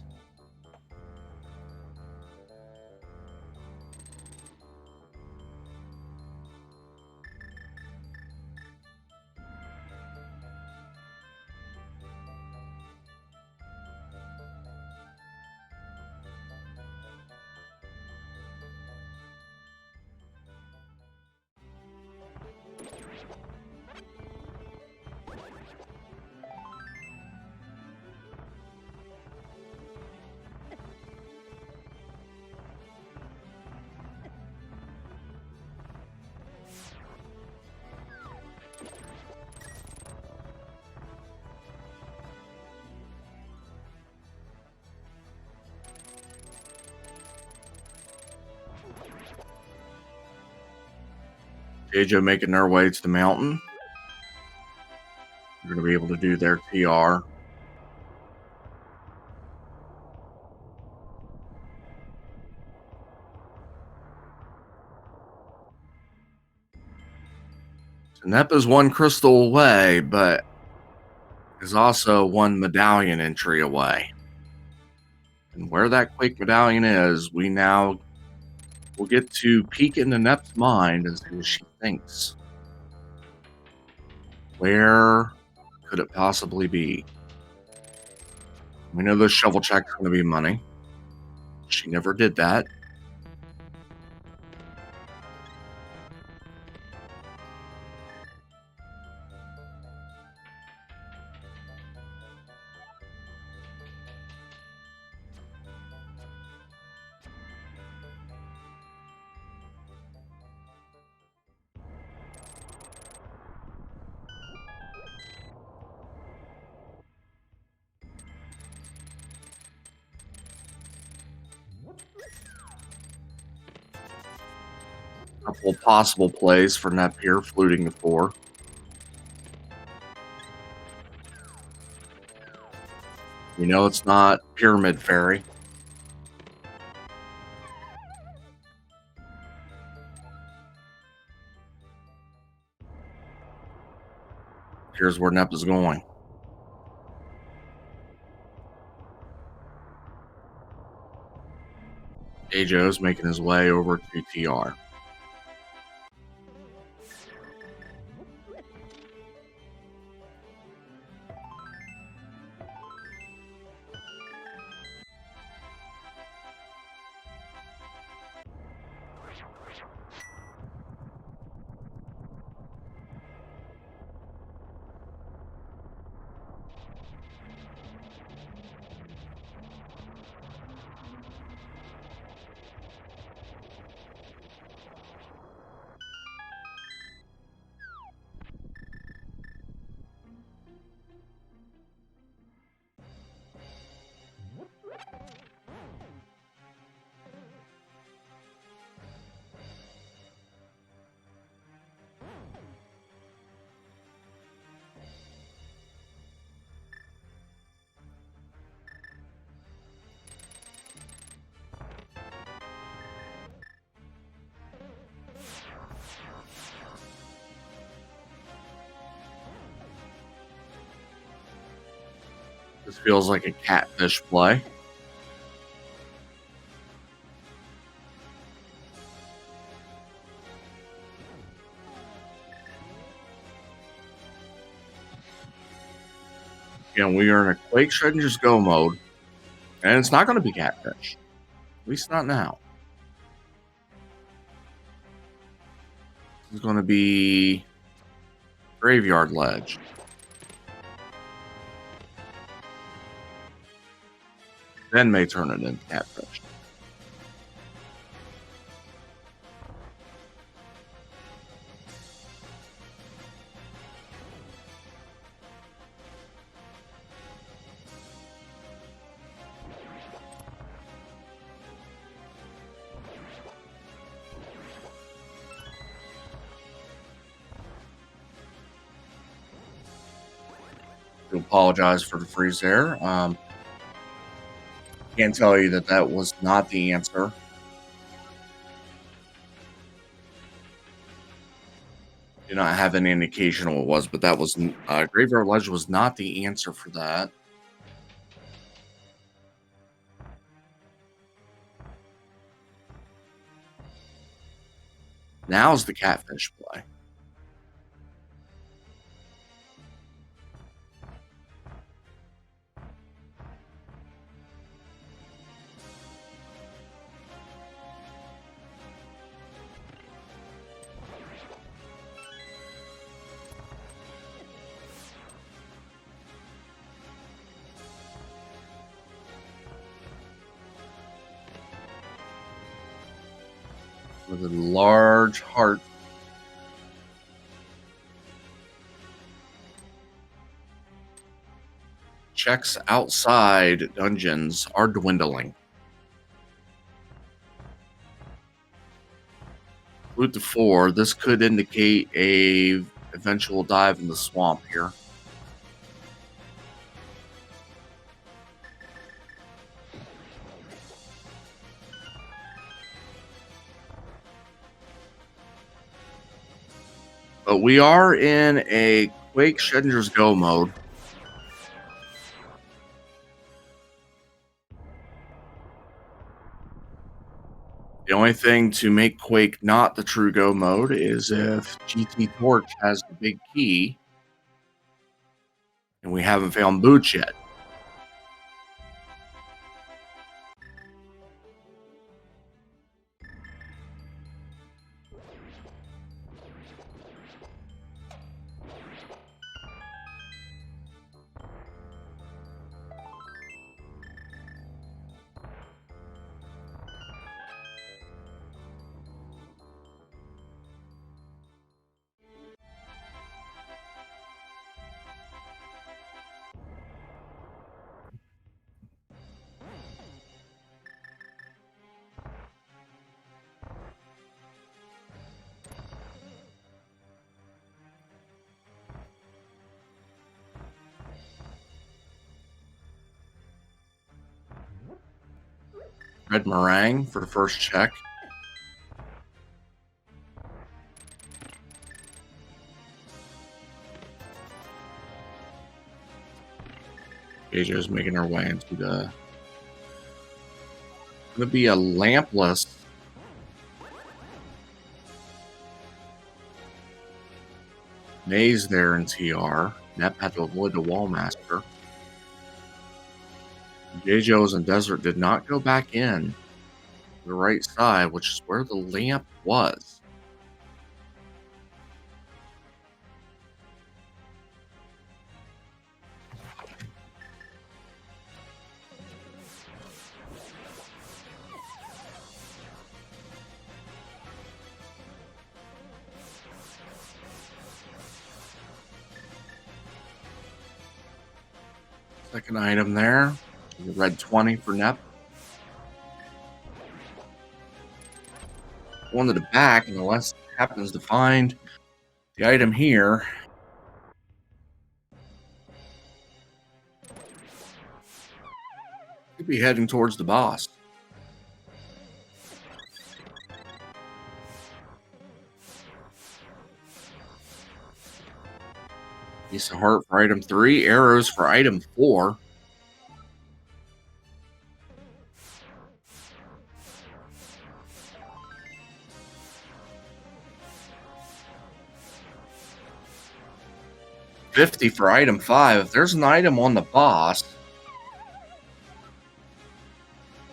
Jaejo making their way to the mountain. They're going to be able to do their TR. So Nep is 1 crystal away, but is also one medallion entry away. And where that Quake medallion is, we now will get to peek into Nep's mind and see what she thinks. Where could it possibly be? We know the shovel check's going to be money. She never did that. Couple possible plays for Nep here, fluting to 4. You know it's not Pyramid Fairy. Here's where Nep is going. Jaejo's making his way over to TR. This feels like a catfish play. Again, we are in a Quake Strangers Go mode, and it's not going to be catfish. At least not now. This is going to be Graveyard Ledge. Then may turn it into catfish. To apologize for the freeze there. Can't tell you that that was not the answer. Do not have any indication what it was, but that was Graveyard Ledge was not the answer for that. Now's the catfish play. With a large heart. Checks outside dungeons are dwindling. Route to 4. This could indicate a eventual dive in the swamp here. But we are in a Quake Strangers Go mode. The only thing to make Quake not the true go mode is if GT Torch has the big key and we haven't found Boots yet. Red meringue for the first check. Jaejo's making our way into the... Gonna be a lampless. Maze there in TR. Nep had to avoid the Wall Master. Jaejo's in Desert did not go back in the right side, which is where the lamp was. Second item there. Red 20 for Nep. One to the back, unless it happens to find the item here. Could be heading towards the boss. Piece of heart for item 3, arrows for item 4. $50 for item 5. If there's an item on the boss,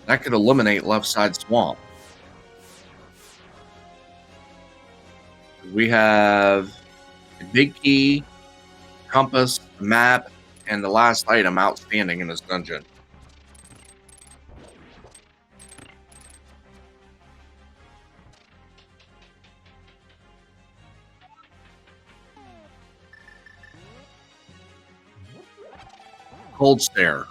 that could eliminate left side swamp. We have a big key, compass, map, and the last item outstanding in this dungeon. Cold Stare.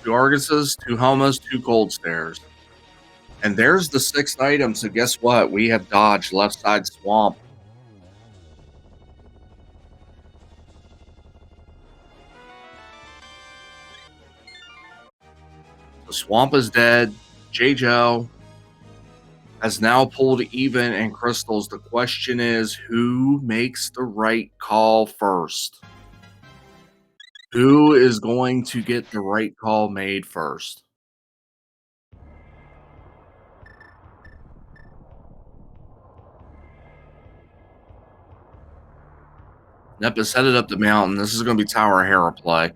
Two Arguses, 2 Homas, 2 Cold Stares. And there's the 6th item, so guess what? We have dodged left side swamp. The swamp is dead. Jaejo has now pulled even in crystals. The question is, who makes the right call first? Who is going to get the right call made first? Nep is headed up the mountain. This is going to be Tower Hera play.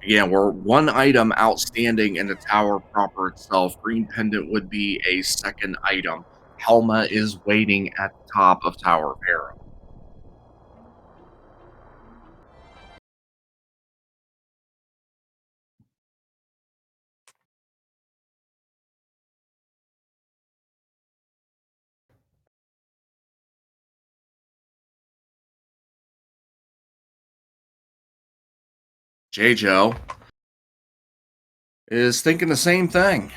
Again, we're one item outstanding in the tower proper itself. Green Pendant would be a second item. Helma is waiting at the top of Tower of Hera. Jaejo is thinking the same thing.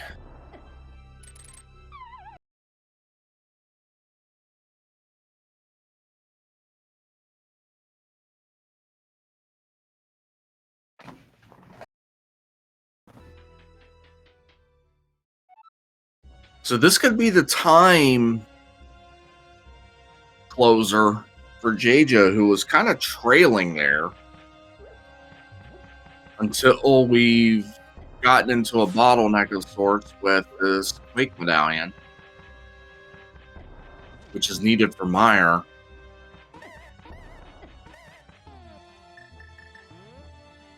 So this could be the time closer for Jaejo, who was kind of trailing there. until we've gotten into a bottleneck of sorts with this Quake Medallion, which is needed for Mire.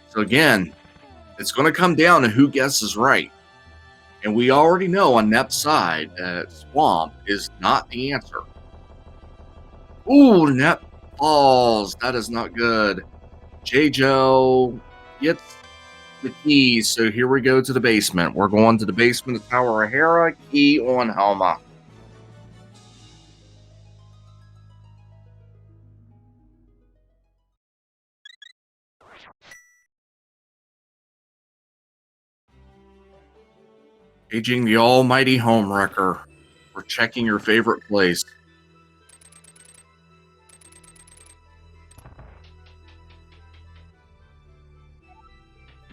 So again, it's going to come down to who guesses right. And we already know on Nep's side that Swamp is not the answer. Ooh, Nep falls. That is not good. Jaejo gets the keys. So here we go to the basement. We're going to the basement of Tower O'Hara. Key on Helma. Paging the almighty home wrecker. We're checking your favorite place.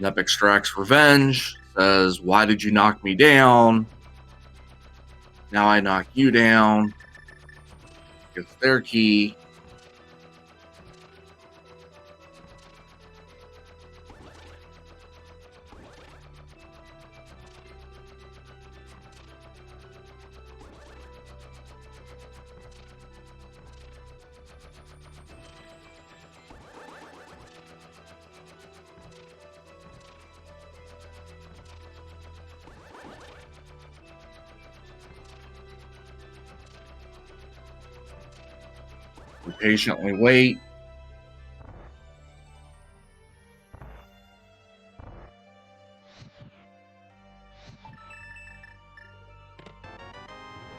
Nep extracts revenge. Says, why did you knock me down? Now I knock you down. Gets their key. We patiently wait.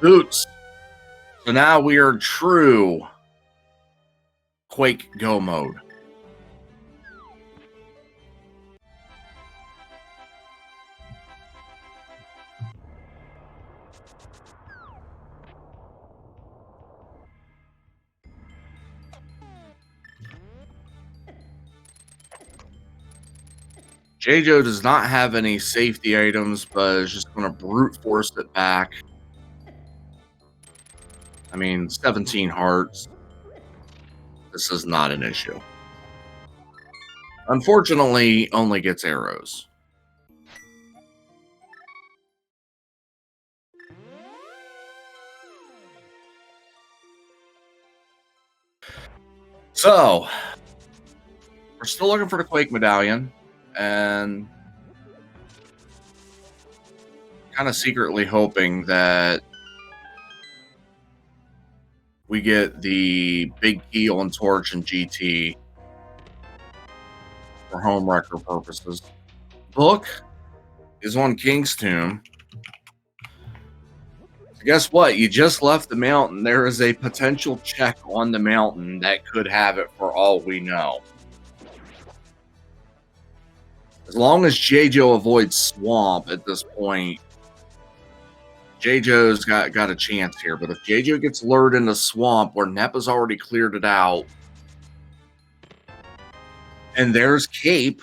Boots. So now we are true Quake Go mode. Jaejo does not have any safety items, but is just going to brute force it back. I mean, 17 hearts. This is not an issue. Unfortunately, only gets arrows. So, we're still looking for the Quake Medallion, and kind of secretly hoping that we get the big key on Torch and GT for home wrecker purposes. Book is on King's Tomb. Guess what? You just left the mountain. There is a potential check on the mountain that could have it for all we know. As long as Jaejo avoids Swamp at this point, Jaejo's got a chance here. But if Jaejo gets lured into Swamp where Nep has already cleared it out, and there's Cape,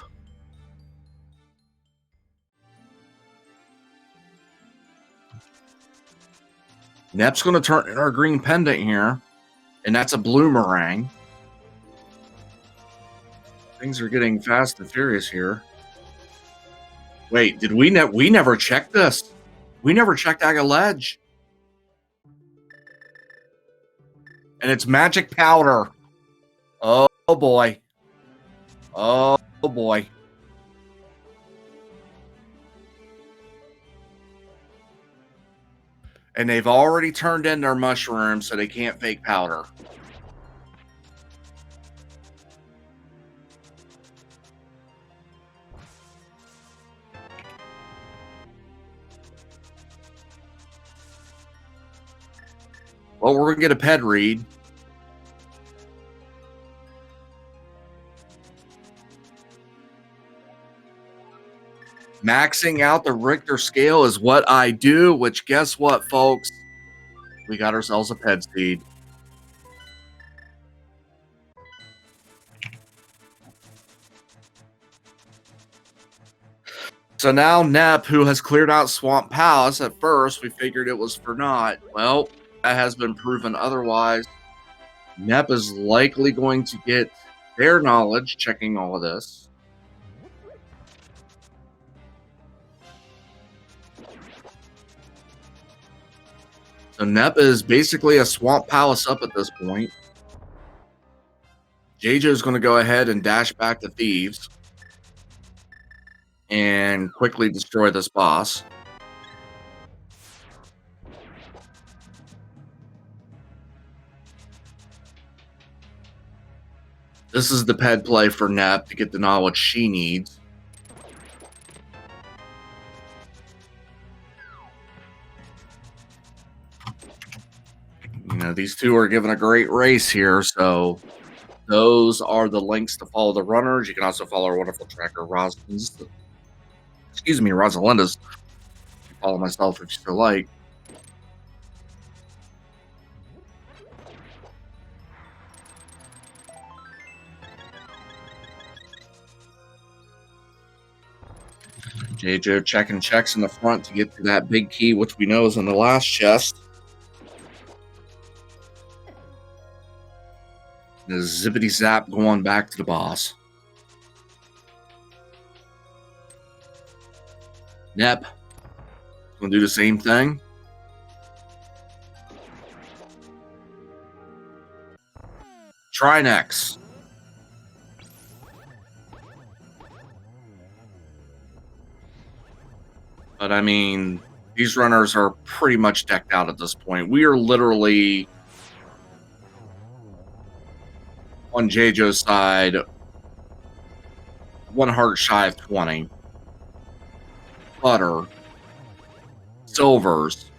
Nep's going to turn in our green pendant here, and that's a bloomerang. Things are getting fast and furious here. Wait, did we never checked this? We never checked Aga Ledge. And it's magic powder. Oh boy. Oh boy. And they've already turned in their mushrooms, so they can't fake powder. Well, we're going to get a ped read. Maxing out the Richter scale is what I do, which guess what, folks? We got ourselves a ped seed. So now Nep, who has cleared out Swamp Palace, at first we figured it was for naught. Well, that has been proven otherwise. Nep is likely going to get their knowledge checking all of this. So Nep is basically a swamp palace up at this point. Jaejo's going to go ahead and dash back to Thieves and quickly destroy this boss. This is the ped play for Nep to get the knowledge she needs. You know, these two are giving a great race here, so those are the links to follow the runners. You can also follow our wonderful tracker, Rosalinda's. Follow myself if you so like. Jaejo checking checks in the front to get to that big key, which we know is in the last chest. The zippity zap going back to the boss. Nep gonna do the same thing. Try next. But I mean, these runners are pretty much decked out at this point. We are literally on Jaejo's side, 1 heart shy of 20. Butter, silvers,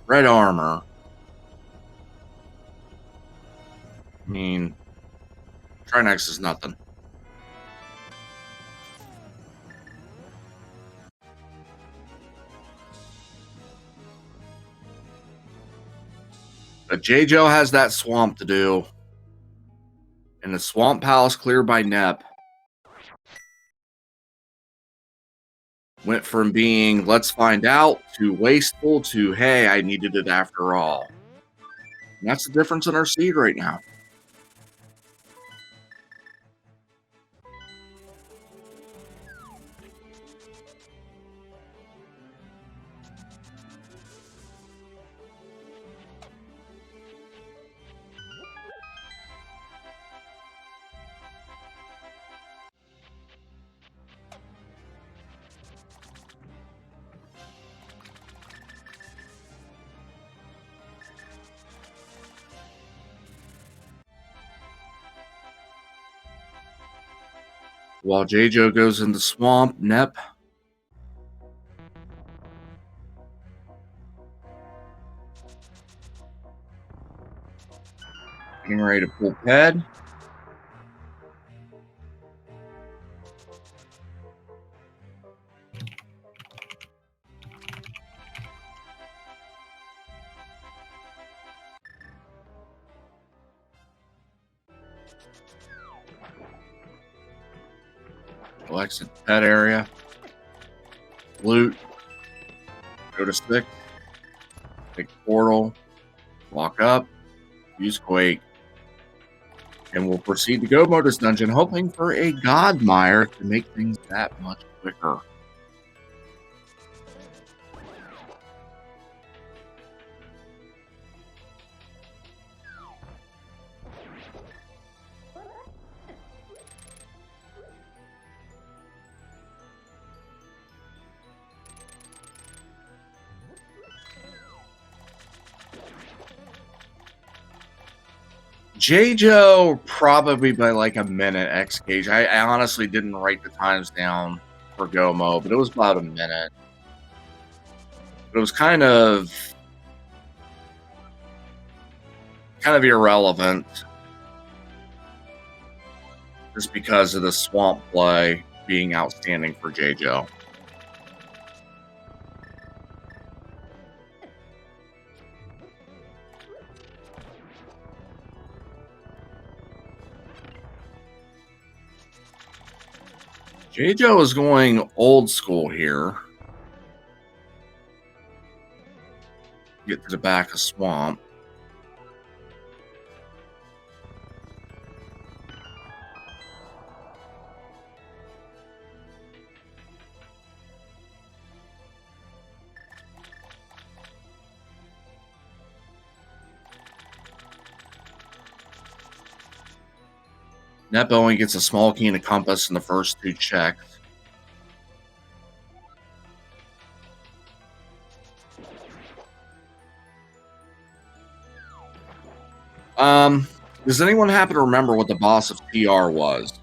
red armor. I mean, Trinex is nothing. But Jaejo has that swamp to do. And the swamp palace cleared by Nep went from being let's find out to wasteful to hey, I needed it after all. And that's the difference in our seed right now. While Jaejo goes in the swamp, Nep getting ready to pull Ped. We'll exit the pet area. Loot. Go to 6. Take portal. Walk up. Use Quake. And we'll proceed to go Modus Dungeon, hoping for a God Mire to make things that much quicker. Jaejo probably by like a minute X gauge. I honestly didn't write the times down for Gomo, but it was about a minute. But it was kind of irrelevant just because of the swamp play being outstanding for Jaejo. Jaejo is going old school here. Get to the back of swamp. Net only gets a small key and a compass in the first 2 checks. Does anyone happen to remember what the boss of TR was?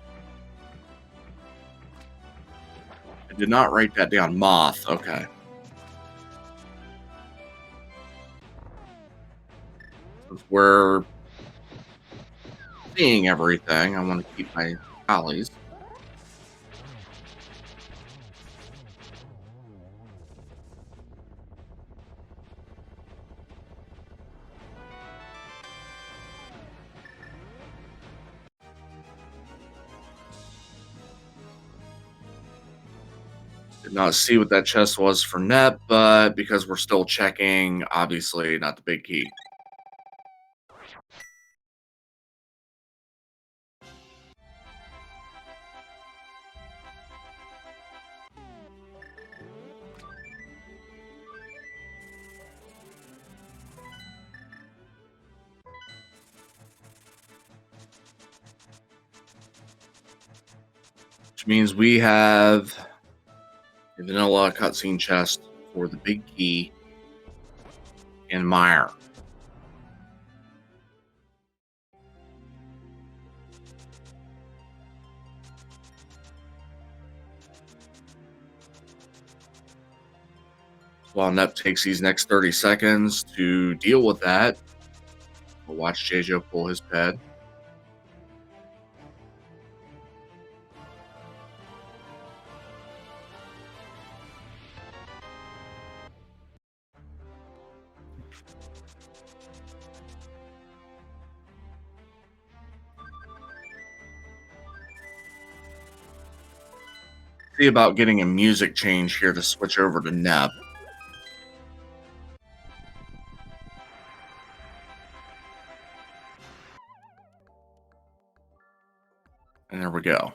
I did not write that down. Moth, okay. Since we're seeing everything, I want to keep my tallies. Did not see what that chest was for net, but because we're still checking, obviously not the big key. Which means we have a vanilla cutscene chest for the big key in Meyer. While Nep takes these next 30 seconds to deal with that, we'll watch Jaejo pull his ped. See about getting a music change here to switch over to Nep. And there we go.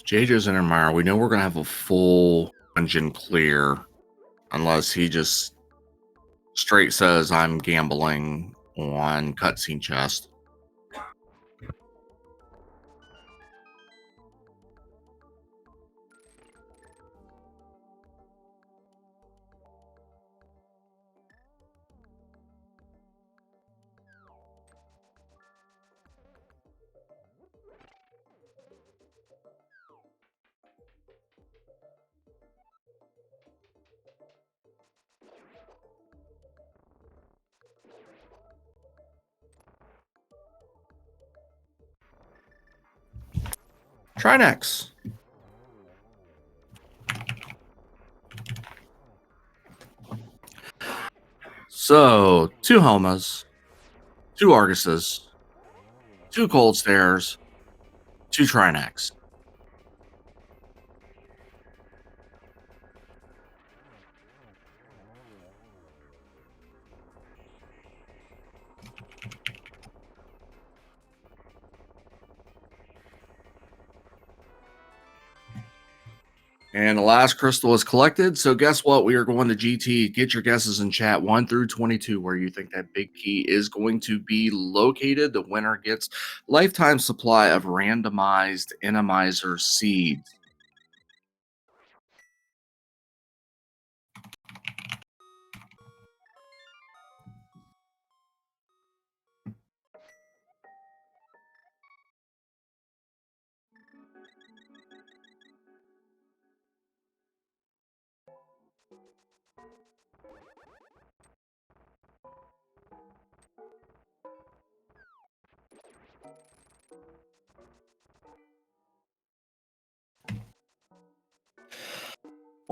Jaejo's in Enemizer. We know we're going to have a full dungeon clear unless he just straight says I'm gambling on cutscene chest. Try next. So, 2 Helmas, 2 Arguses, 2 Cold Stares, 2 Trinex. And the last crystal is collected. So guess what? We are going to GT. Get your guesses in chat 1 through 22 where you think that big key is going to be located. The winner gets lifetime supply of randomized Enemizer seeds.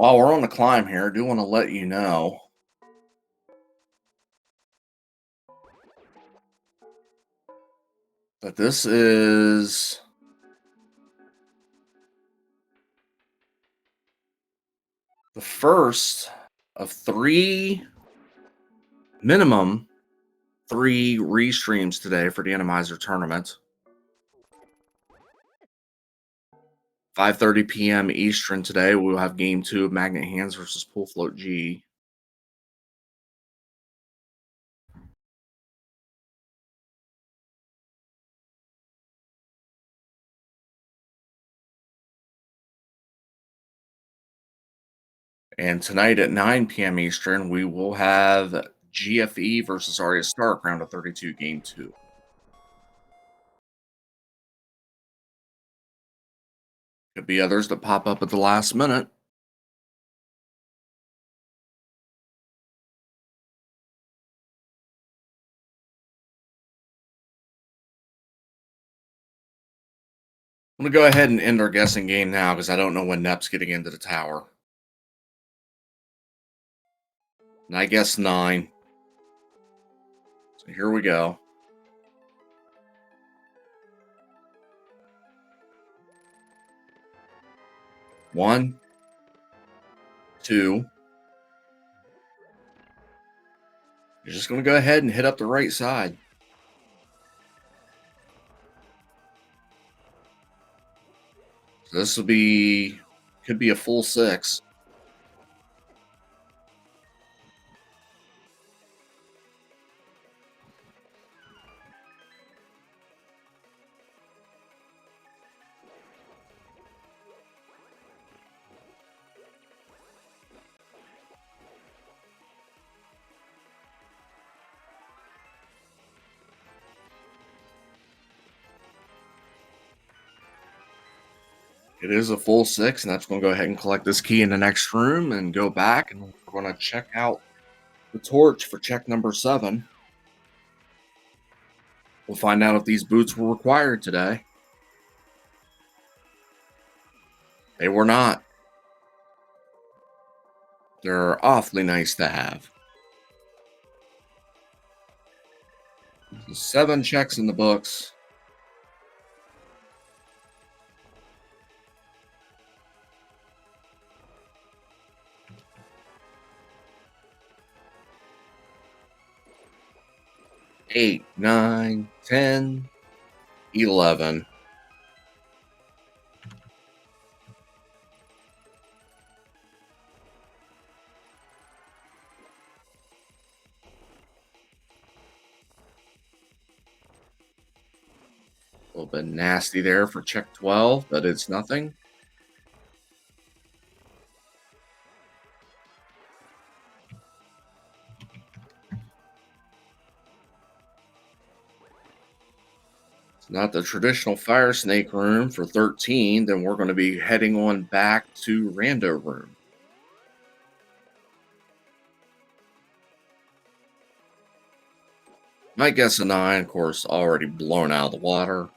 While we're on the climb here, I do want to let you know that this is the first of minimum three restreams today for the Enemizer tournament. 5:30 p.m. Eastern today, we'll have Game 2 of Magnet Hands versus Pool Float G. And tonight at 9 p.m. Eastern, we will have GFE versus Arya Stark, round of 32, Game 2. Could be others that pop up at the last minute. I'm going to go ahead and end our guessing game now because I don't know when Nep's getting into the tower. And I guess 9. So here we go. 1, 2. You're just going to go ahead and hit up the right side. So this will be, could be a full 6. It is a full 6, and that's going to go ahead and collect this key in the next room and go back, and we're going to check out the torch for check number 7. We'll find out if these boots were required today. They were not. They're awfully nice to have. 7 checks in the books. Eight, 9, 10, 11. A little bit nasty there for check 12, but it's nothing. Not the traditional fire snake room for 13, then we're going to be heading on back to Rando room. Might guess a 9, of course, already blown out of the water.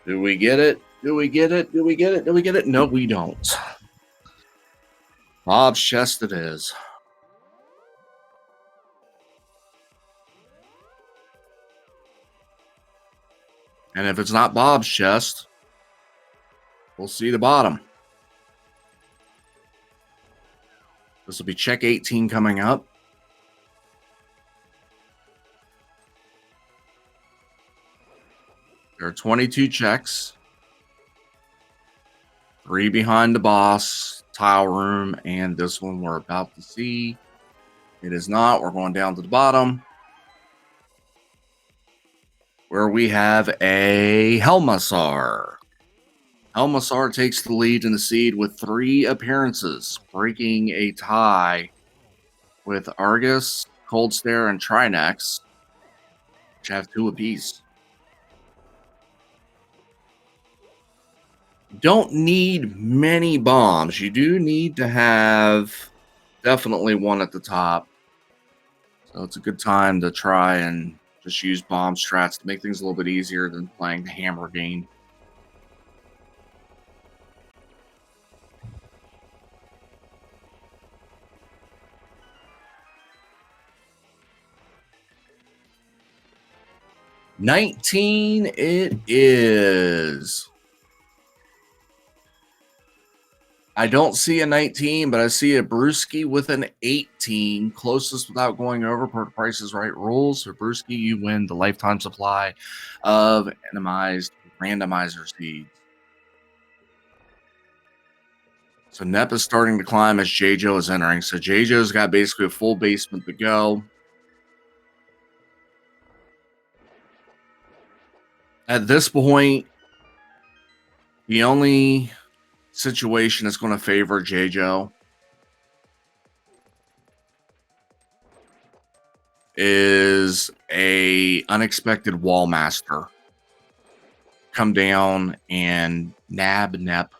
Do we get it? Do we get it? Do we get it? Do we get it? No, we don't. Bob's chest it is. And if it's not Bob's chest, we'll see the bottom. This will be check 18 coming up. There are 22 checks. 3 behind the boss, tile room, and this one we're about to see. It is not. We're going down to the bottom, where we have a Helmasar. Helmasar takes the lead in the seed with 3 appearances, breaking a tie with Argus, Cold Stare, and Trinex, which have 2 apiece. Don't need many bombs. You do need to have definitely one at the top. So it's a good time to try and just use bomb strats to make things a little bit easier than playing the hammer game. $19 it is. I don't see a 19, but I see a Brewski with an 18. Closest without going over per Price is Right rules. So Brewski, you win the lifetime supply of Enemized Randomizer seeds. So Nep is starting to climb as Jaejo is entering. So Jaejo's got basically a full basement to go. At this point, the only situation that's going to favor Jaejo is a unexpected wall master come down and nab Nep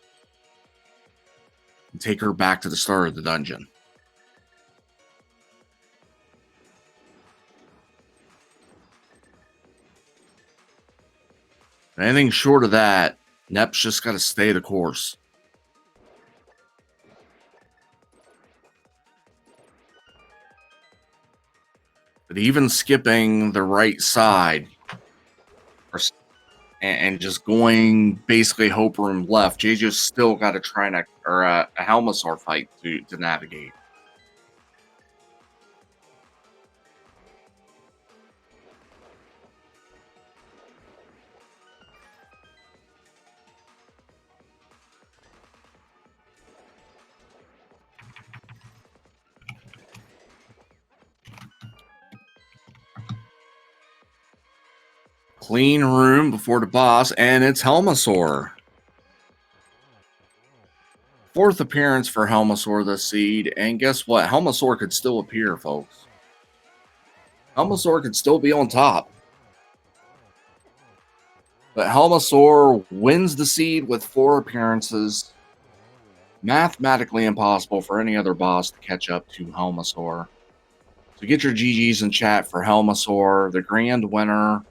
and take her back to the start of the dungeon. Anything short of that, Nep's just got to stay the course. But even skipping the right side and just going basically hope room left, Jaejo's still got to try a Helmasaur fight to navigate. Clean room before the boss, and it's Helmasaur. 4th appearance for Helmasaur this seed, and guess what? Helmasaur could still appear, folks. Helmasaur could still be on top. But Helmasaur wins the seed with 4 appearances. Mathematically impossible for any other boss to catch up to Helmasaur. So get your GGs in chat for Helmasaur, the grand winner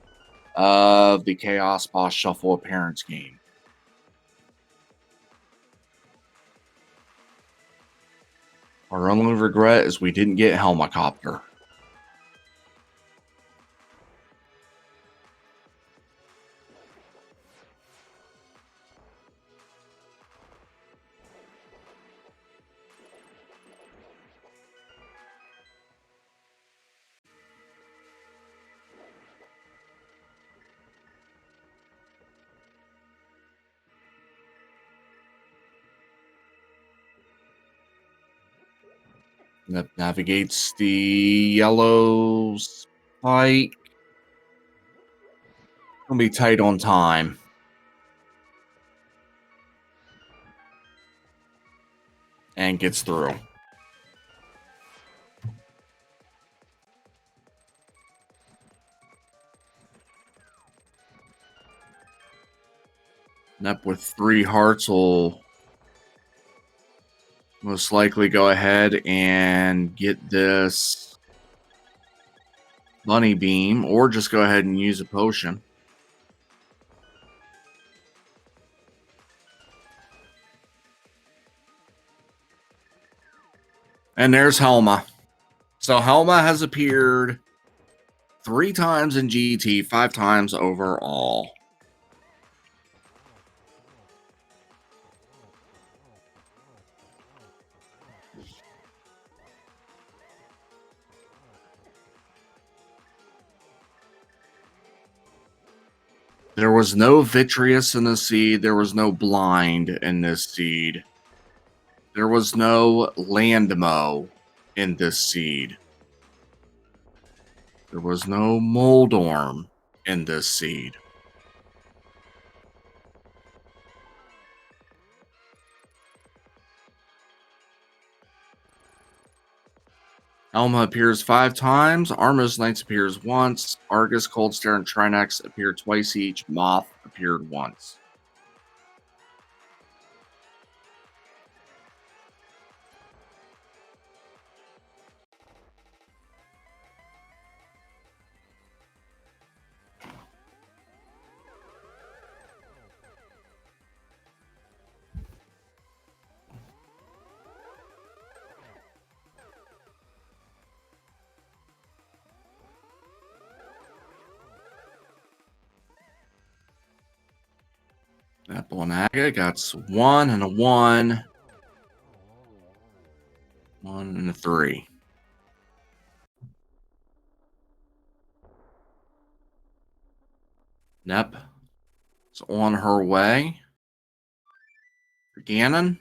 of the Chaos Boss Shuffle appearance game. Our only regret is we didn't get Helmacopter. That navigates the yellow spike. Gonna be tight on time. And gets through. Nep with 3 hearts will most likely go ahead and get this bunny beam, or just go ahead and use a potion. And there's Helma. So Helma has appeared 3 times in GT, 5 times overall. There was no Vitreous in this seed. There was no Blind in this seed. There was no Landmo in this seed. There was no Moldorm in this seed. Elma appears 5 times. Armos Knights appears once. Argus, Cold Stare, and Trinex appear twice each. Moth appeared once. Apple and Aga got 1 and a 1. 1 and a 3. Nep is on her way. For Ganon.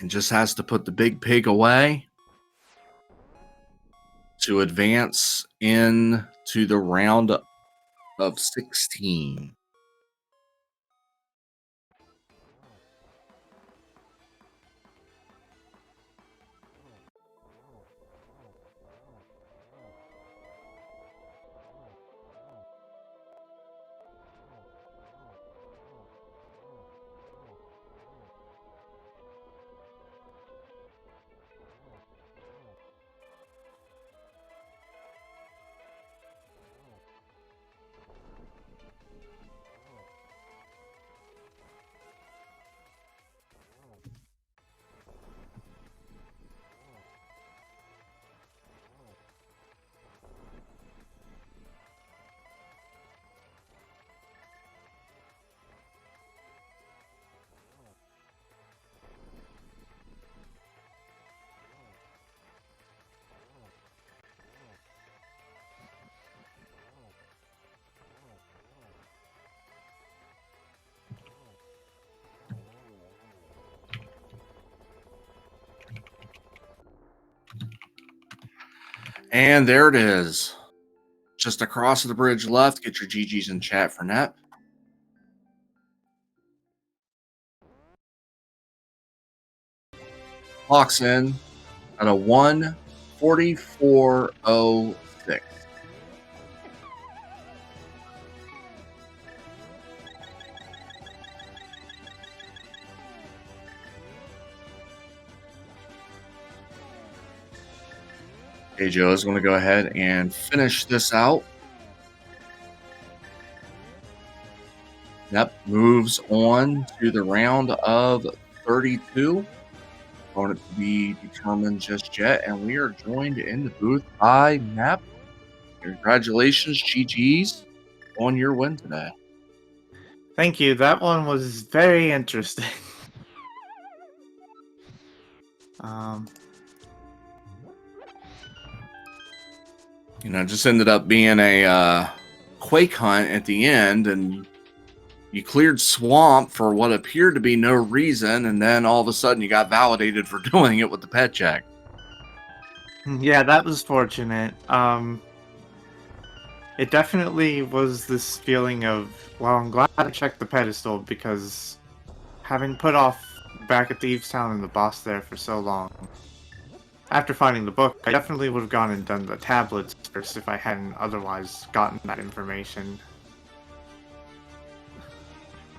And just has to put the big pig away to advance into the round of 16. And there it is. Just across the bridge left. Get your GGs in chat for Nep. Clocks in at a 1:44:06. Jaejo is going to go ahead and finish this out. Nep moves on to the round of 32. Opponent to be determined just yet, and we are joined in the booth by Nep. Congratulations, GGs, on your win today. Thank you. That one was very interesting. Just ended up being a quake hunt at the end, and you cleared swamp for what appeared to be no reason, and then all of a sudden you got validated for doing it with the pet check. Yeah, that was fortunate. It definitely was this feeling of, well, I'm glad I checked the pedestal, because having put off back at Thieves Town and the boss there for so long, after finding the book, I definitely would have gone and done the tablets first if I hadn't otherwise gotten that information.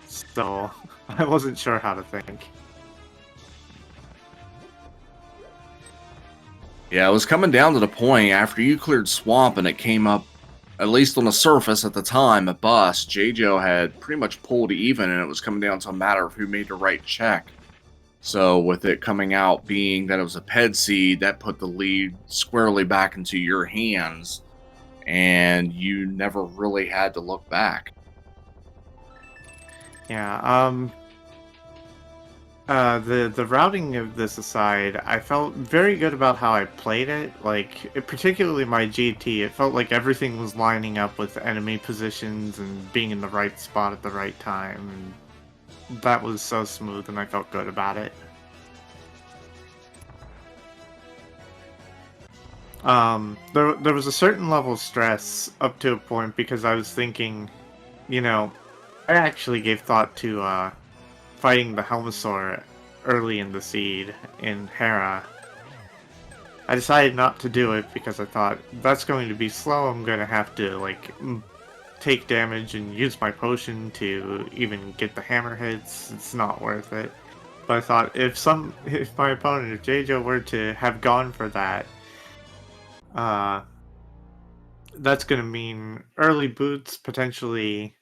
So, I wasn't sure how to think. Yeah, it was coming down to the point after you cleared swamp and it came up, at least on the surface at the time, a bust. Jaejo had pretty much pulled even, and it was coming down to a matter of who made the right check. So with it coming out being that it was a ped seed, that put the lead squarely back into your hands, and you never really had to look back. Yeah, the routing of this aside, I felt very good about how I played it. Like, particularly my GT, it felt like everything was lining up with enemy positions and being in the right spot at the right time, and that was so smooth, and I felt good about it. There was a certain level of stress up to a point, because I was thinking, I actually gave thought to, fighting the Helmasaur early in the seed in Hera. I decided not to do it because I thought, that's going to be slow, I'm going to have to, like, take damage and use my potion to even get the hammer hits. It's not worth it. But I thought, if my opponent, if Jaejo were to have gone for that, that's going to mean early boots, potentially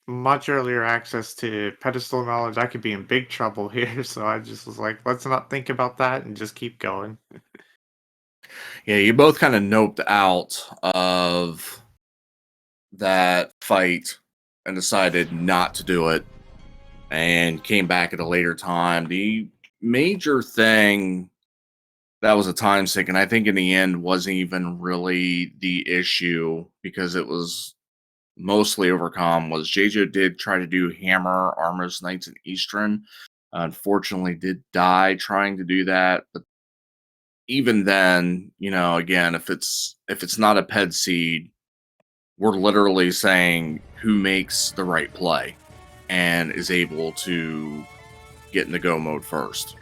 much earlier access to pedestal knowledge. I could be in big trouble here, so I just was like, let's not think about that and just keep going. Yeah, you both kind of noped out of that fight and decided not to do it and came back at a later time. The major thing that was a time sink, and I think in the end wasn't even really the issue because it was mostly overcome, was Jaejo did try to do Hammer, Armor's Knights, and Eastern. Unfortunately, did die trying to do that. But even then, again, if it's not a ped seed, we're literally saying who makes the right play and is able to get in the go mode first.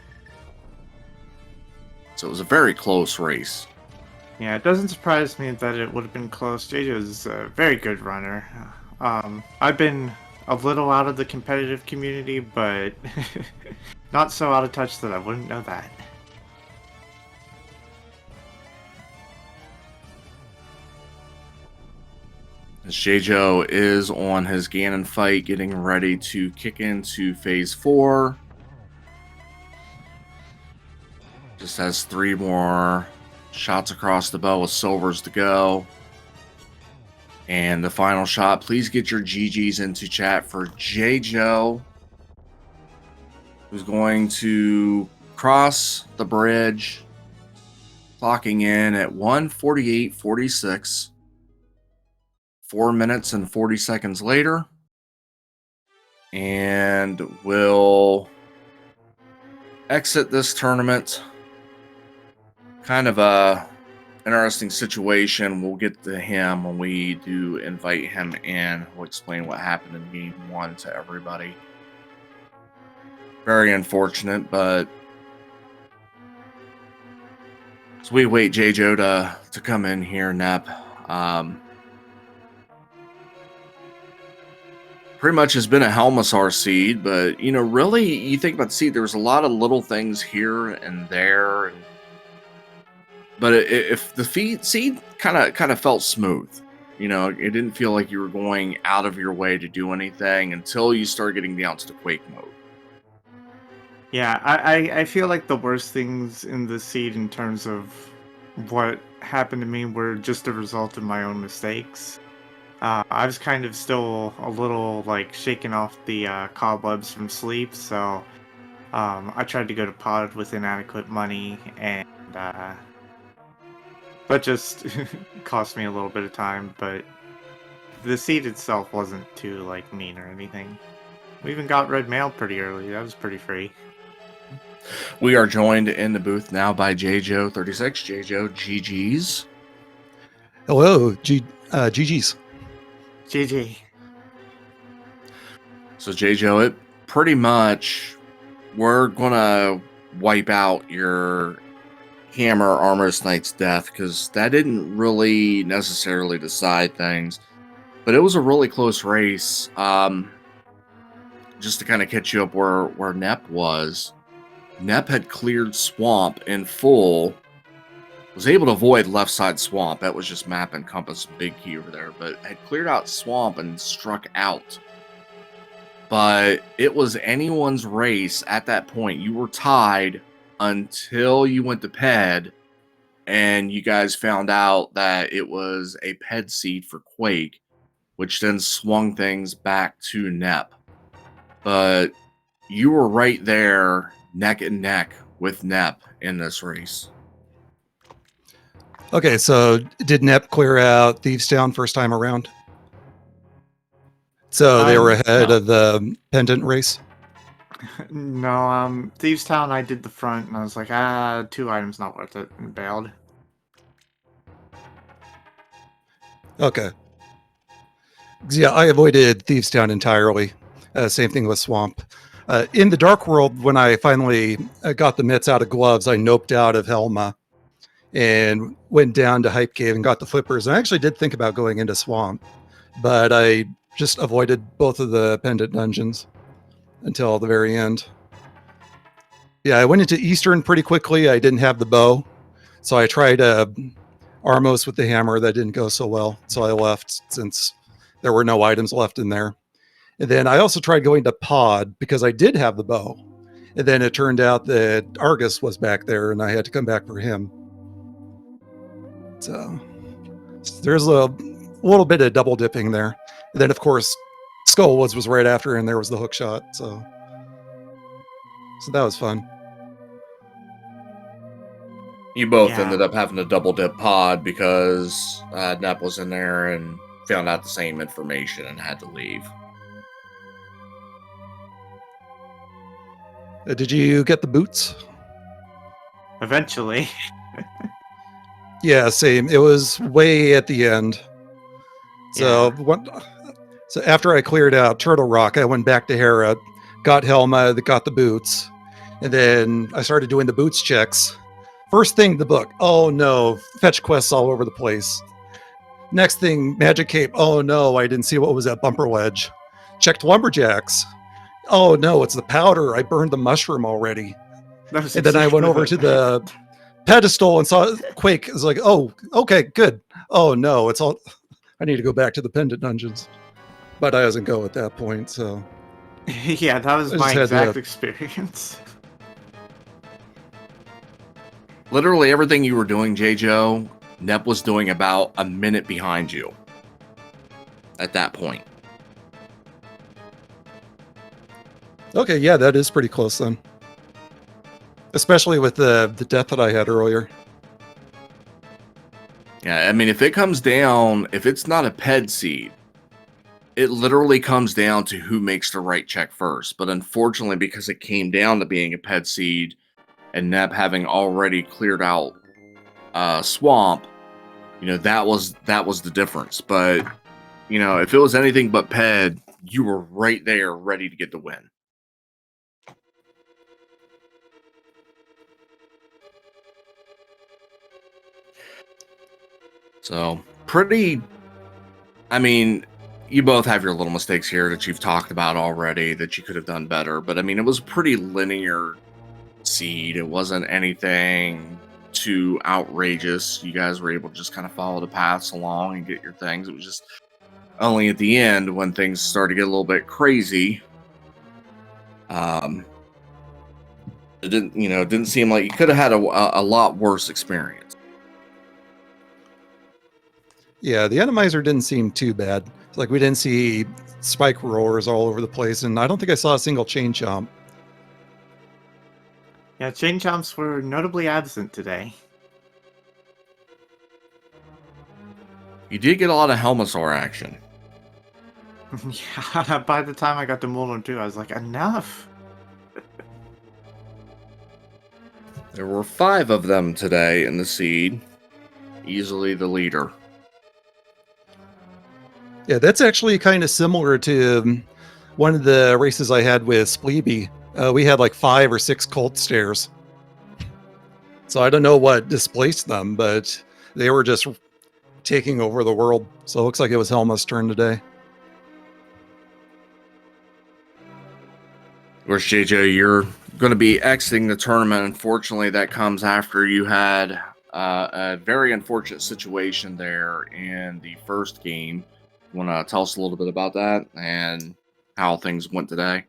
So it was a very close race. Yeah, it doesn't surprise me that it would have been close. JJ's a very good runner. I've been a little out of the competitive community, but not so out of touch that I wouldn't know that. As Jaejo is on his Ganon fight, getting ready to kick into phase 4. Just has 3 more shots across the bow with silvers to go. And the final shot, please get your GGs into chat for Jaejo, who's going to cross the bridge, clocking in at 1:48:46. 4 minutes and 40 seconds later, and will exit this tournament. Kind of a interesting situation. We'll get to him when we do invite him in. We'll explain what happened in game 1 to everybody. Very unfortunate, but as we wait Jaejo to come in here, Nep, pretty much has been a Helmasaur seed, but really, you think about the seed, there's a lot of little things here and there, but if the seed kind of felt smooth, it didn't feel like you were going out of your way to do anything until you start getting down to the Quake mode. Yeah, I feel like the worst things in the seed in terms of what happened to me were just a result of my own mistakes. I was kind of still a little like shaking off the cobwebs from sleep, so I tried to go to pod with inadequate money, and that just cost me a little bit of time. But the seed itself wasn't too like mean or anything. We even got red mail pretty early. That was pretty free. We are joined in the booth now by Jaejo36. Jaejo, GGs. Hello, GGs. GG. So Jaejo, it pretty much, we're gonna wipe out your Hammer Armor's Knight's death because that didn't really necessarily decide things, but it was a really close race. Just to kind of catch you up where Nep was. Nep had cleared Swamp in full, was able to avoid left side Swamp. That was just map and compass big key over there, but had cleared out Swamp and struck out. But it was anyone's race at that point. You were tied until you went to Ped, and you guys found out that it was a Ped seed for Quake, which then swung things back to Nep. But you were right there, neck and neck with Nep in this race. Okay, so did Nep clear out Thieves Town first time around? So they were ahead of the pendant race? No, Thieves Town, I did the front, and I was like, 2 items not worth it, and bailed. Okay. Yeah, I avoided Thieves Town entirely. Same thing with Swamp. In the Dark World, when I finally got the mitts out of gloves, I noped out of Helma and went down to Hype Cave and got the flippers. I actually did think about going into Swamp, but I just avoided both of the pendant dungeons until the very end. Yeah, I went into Eastern pretty quickly. I didn't have the bow, so I tried Armos with the hammer. That didn't go so well, so I left since there were no items left in there. And then I also tried going to Pod because I did have the bow. And then it turned out that Argus was back there and I had to come back for him. So there's a little bit of double dipping there. And then, of course, Skull Woods was right after, and there was the hook shot. So that was fun. You both Yeah. ended up having a double dip pod because Nep was in there and found out the same information and had to leave. Did you get the boots? Eventually. Yeah, same. It was way at the end. So so after I cleared out Turtle Rock, I went back to Hera, got Helma, got the boots, and then I started doing the boots checks. First thing, the book. Oh no, fetch quests all over the place. Next thing, Magic Cape. Oh no, I didn't see what was that bumper wedge. Checked Lumberjacks. Oh no, it's the powder. I burned the mushroom already. And then I went over to the pedestal and saw Quake. It was like, oh, okay, good. Oh no, it's all. I need to go back to the pendant dungeons, but I wasn't go at that point. So yeah, that was my exact experience. Literally everything you were doing, Jaejo, Nep was doing about a minute behind you at that point. Okay, yeah, that is pretty close then. Especially with the death that I had earlier. Yeah, I mean, if it comes down, if it's not a ped seed, it literally comes down to who makes the right check first. But unfortunately, because it came down to being a ped seed and Nep having already cleared out Swamp, that was the difference. But, if it was anything but ped, you were right there ready to get the win. So, you both have your little mistakes here that you've talked about already that you could have done better. But, it was a pretty linear seed. It wasn't anything too outrageous. You guys were able to just kind of follow the paths along and get your things. It was just only at the end when things started to get a little bit crazy. It didn't seem like you could have had a lot worse experience. Yeah, the Enemizer didn't seem too bad. It's like we didn't see spike roars all over the place, and I don't think I saw a single chain chomp. Yeah, chain chomps were notably absent today. You did get a lot of Helmasaur action. Yeah, by the time I got to Mullen 2, I was like, enough! There were 5 of them today in the seed. Easily the leader. Yeah, that's actually kind of similar to one of the races I had with Spleeby. We had like 5 or 6 cult stairs. So I don't know what displaced them, but they were just taking over the world. So it looks like it was Helma's turn today. Of course, Jaejo, you're going to be exiting the tournament. Unfortunately, that comes after you had a very unfortunate situation there in the first game. You want to tell us a little bit about that and how things went today?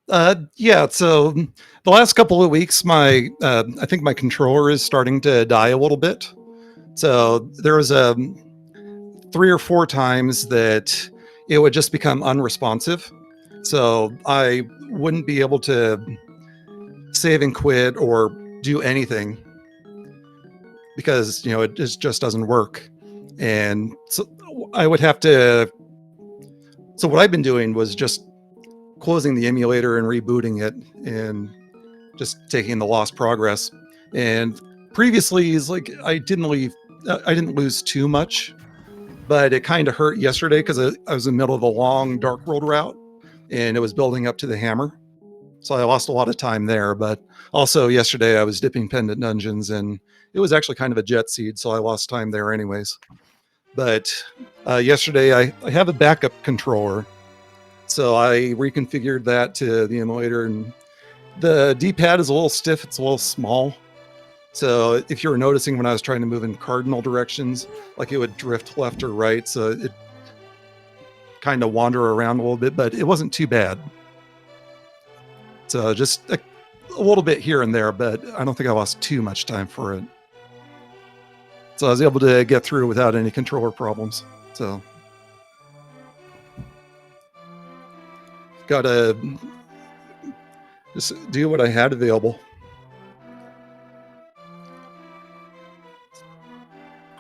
Yeah, so the last couple of weeks, I think my controller is starting to die a little bit. So there was 3 or 4 times that it would just become unresponsive. So I wouldn't be able to save and quit or do anything because, it just doesn't work. And so I would have to. So what I've been doing was just closing the emulator and rebooting it and just taking the lost progress. And previously, is like I didn't lose too much, but it kind of hurt yesterday because I was in the middle of a long Dark World route and it was building up to the hammer. So I lost a lot of time there. But also yesterday I was dipping pendant dungeons and it was actually kind of a jet seed, so I lost time there anyways. But yesterday I have a backup controller. So I reconfigured that to the emulator, and the D-pad is a little stiff. It's a little small. So if you were noticing when I was trying to move in cardinal directions, like it would drift left or right. So it kind of wander around a little bit, but it wasn't too bad. So just a little bit here and there, but I don't think I lost too much time for it. So I was able to get through without any controller problems. So gotta just do what I had available.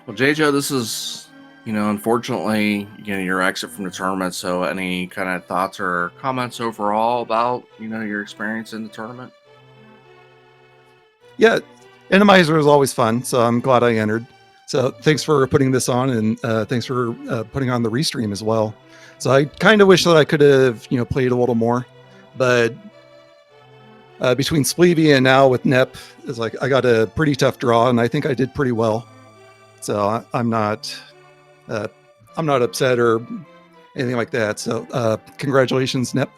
Well, Jaejo, this is, unfortunately, your exit from the tournament. So any kind of thoughts or comments overall about, your experience in the tournament? Yeah, Enemizer is always fun, so I'm glad I entered. So thanks for putting this on, and thanks for putting on the restream as well. So I kind of wish that I could have, played a little more, but between Sleevy and now with Nep, it's like I got a pretty tough draw, and I think I did pretty well. So I'm not upset or anything like that. So congratulations, Nep,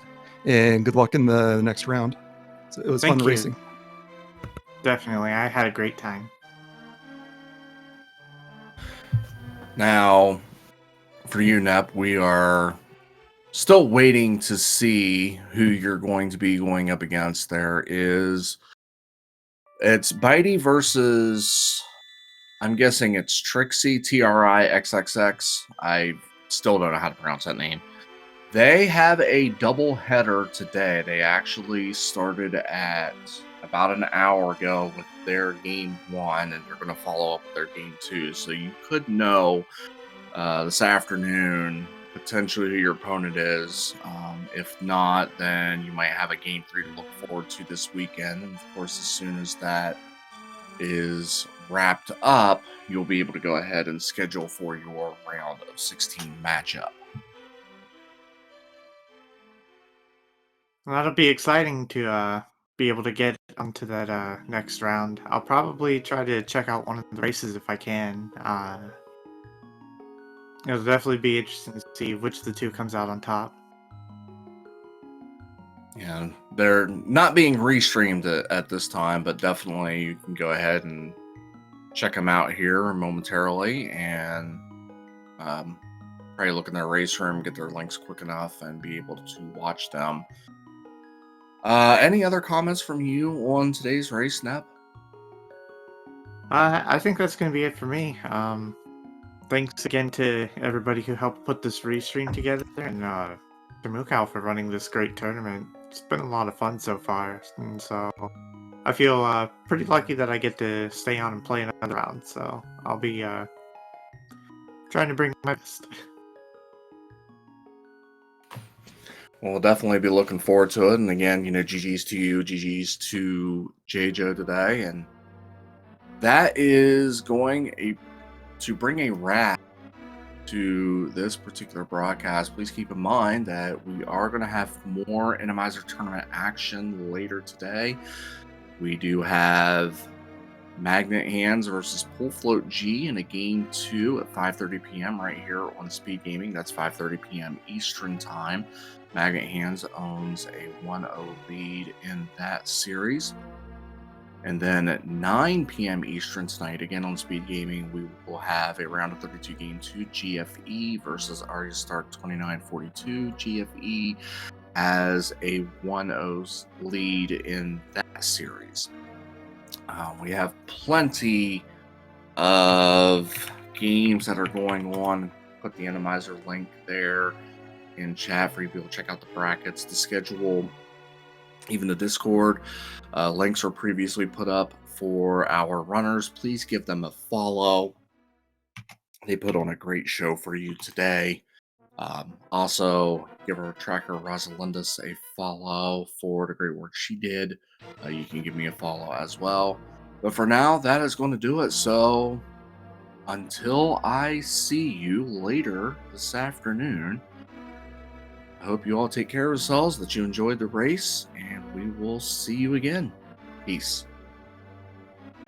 and good luck in the next round. So it was Thank fun you. racing. Definitely, I had a great time. Now, for you, Nep, we are still waiting to see who you're going to be going up against. It's Bitey versus, I'm guessing it's Trixie, TRIXXX. I still don't know how to pronounce that name. They have a double header today. They actually started at about an hour ago with their game 1, and they're going to follow up with their game 2. So you could know this afternoon potentially who your opponent is. If not, then you might have a game 3 to look forward to this weekend. And of course, as soon as that is wrapped up, you'll be able to go ahead and schedule for your round of 16 matchup. That'll be exciting to be able to get onto that next round. I'll probably try to check out one of the races if I can. It'll definitely be interesting to see which of the two comes out on top. Yeah, they're not being restreamed at this time, but definitely you can go ahead and check them out here momentarily, and probably look in their race room, get their links quick enough, and be able to watch them. Any other comments from you on today's race, Nep? I think that's going to be it for me. Thanks again to everybody who helped put this restream together, and to Mukau for running this great tournament. It's been a lot of fun so far, and so I feel pretty lucky that I get to stay on and play another round. So I'll be trying to bring my best. We'll definitely be looking forward to it. And again, GG's to you, GG's to Jaejo today. And that is going to bring a wrap to this particular broadcast. Please keep in mind that we are going to have more Enemizer tournament action later today. We do have Magnet Hands versus Pull Float G in a game 2 at 5:30 p.m. right here on SpeedGaming. That's 5:30 p.m. Eastern Time. Magnet Hands owns a 1-0 lead in that series. And then at 9 p.m. Eastern tonight, again on SpeedGaming, we will have a round of 32 game 2 GFE versus Aria Start 2942. GFE has a 1-0 lead in that series. We have plenty of games that are going on. Put the Enemizer link there in chat for you to be able to check out the brackets, the schedule, even the Discord. Links are previously put up for our runners. Please give them a follow. They put on a great show for you today. Also, give our tracker Rosalindus a follow for the great work she did. You can give me a follow as well. But for now, that is going to do it. So until I see you later this afternoon, I hope you all take care of yourselves, that you enjoyed the race, and we will see you again. Peace.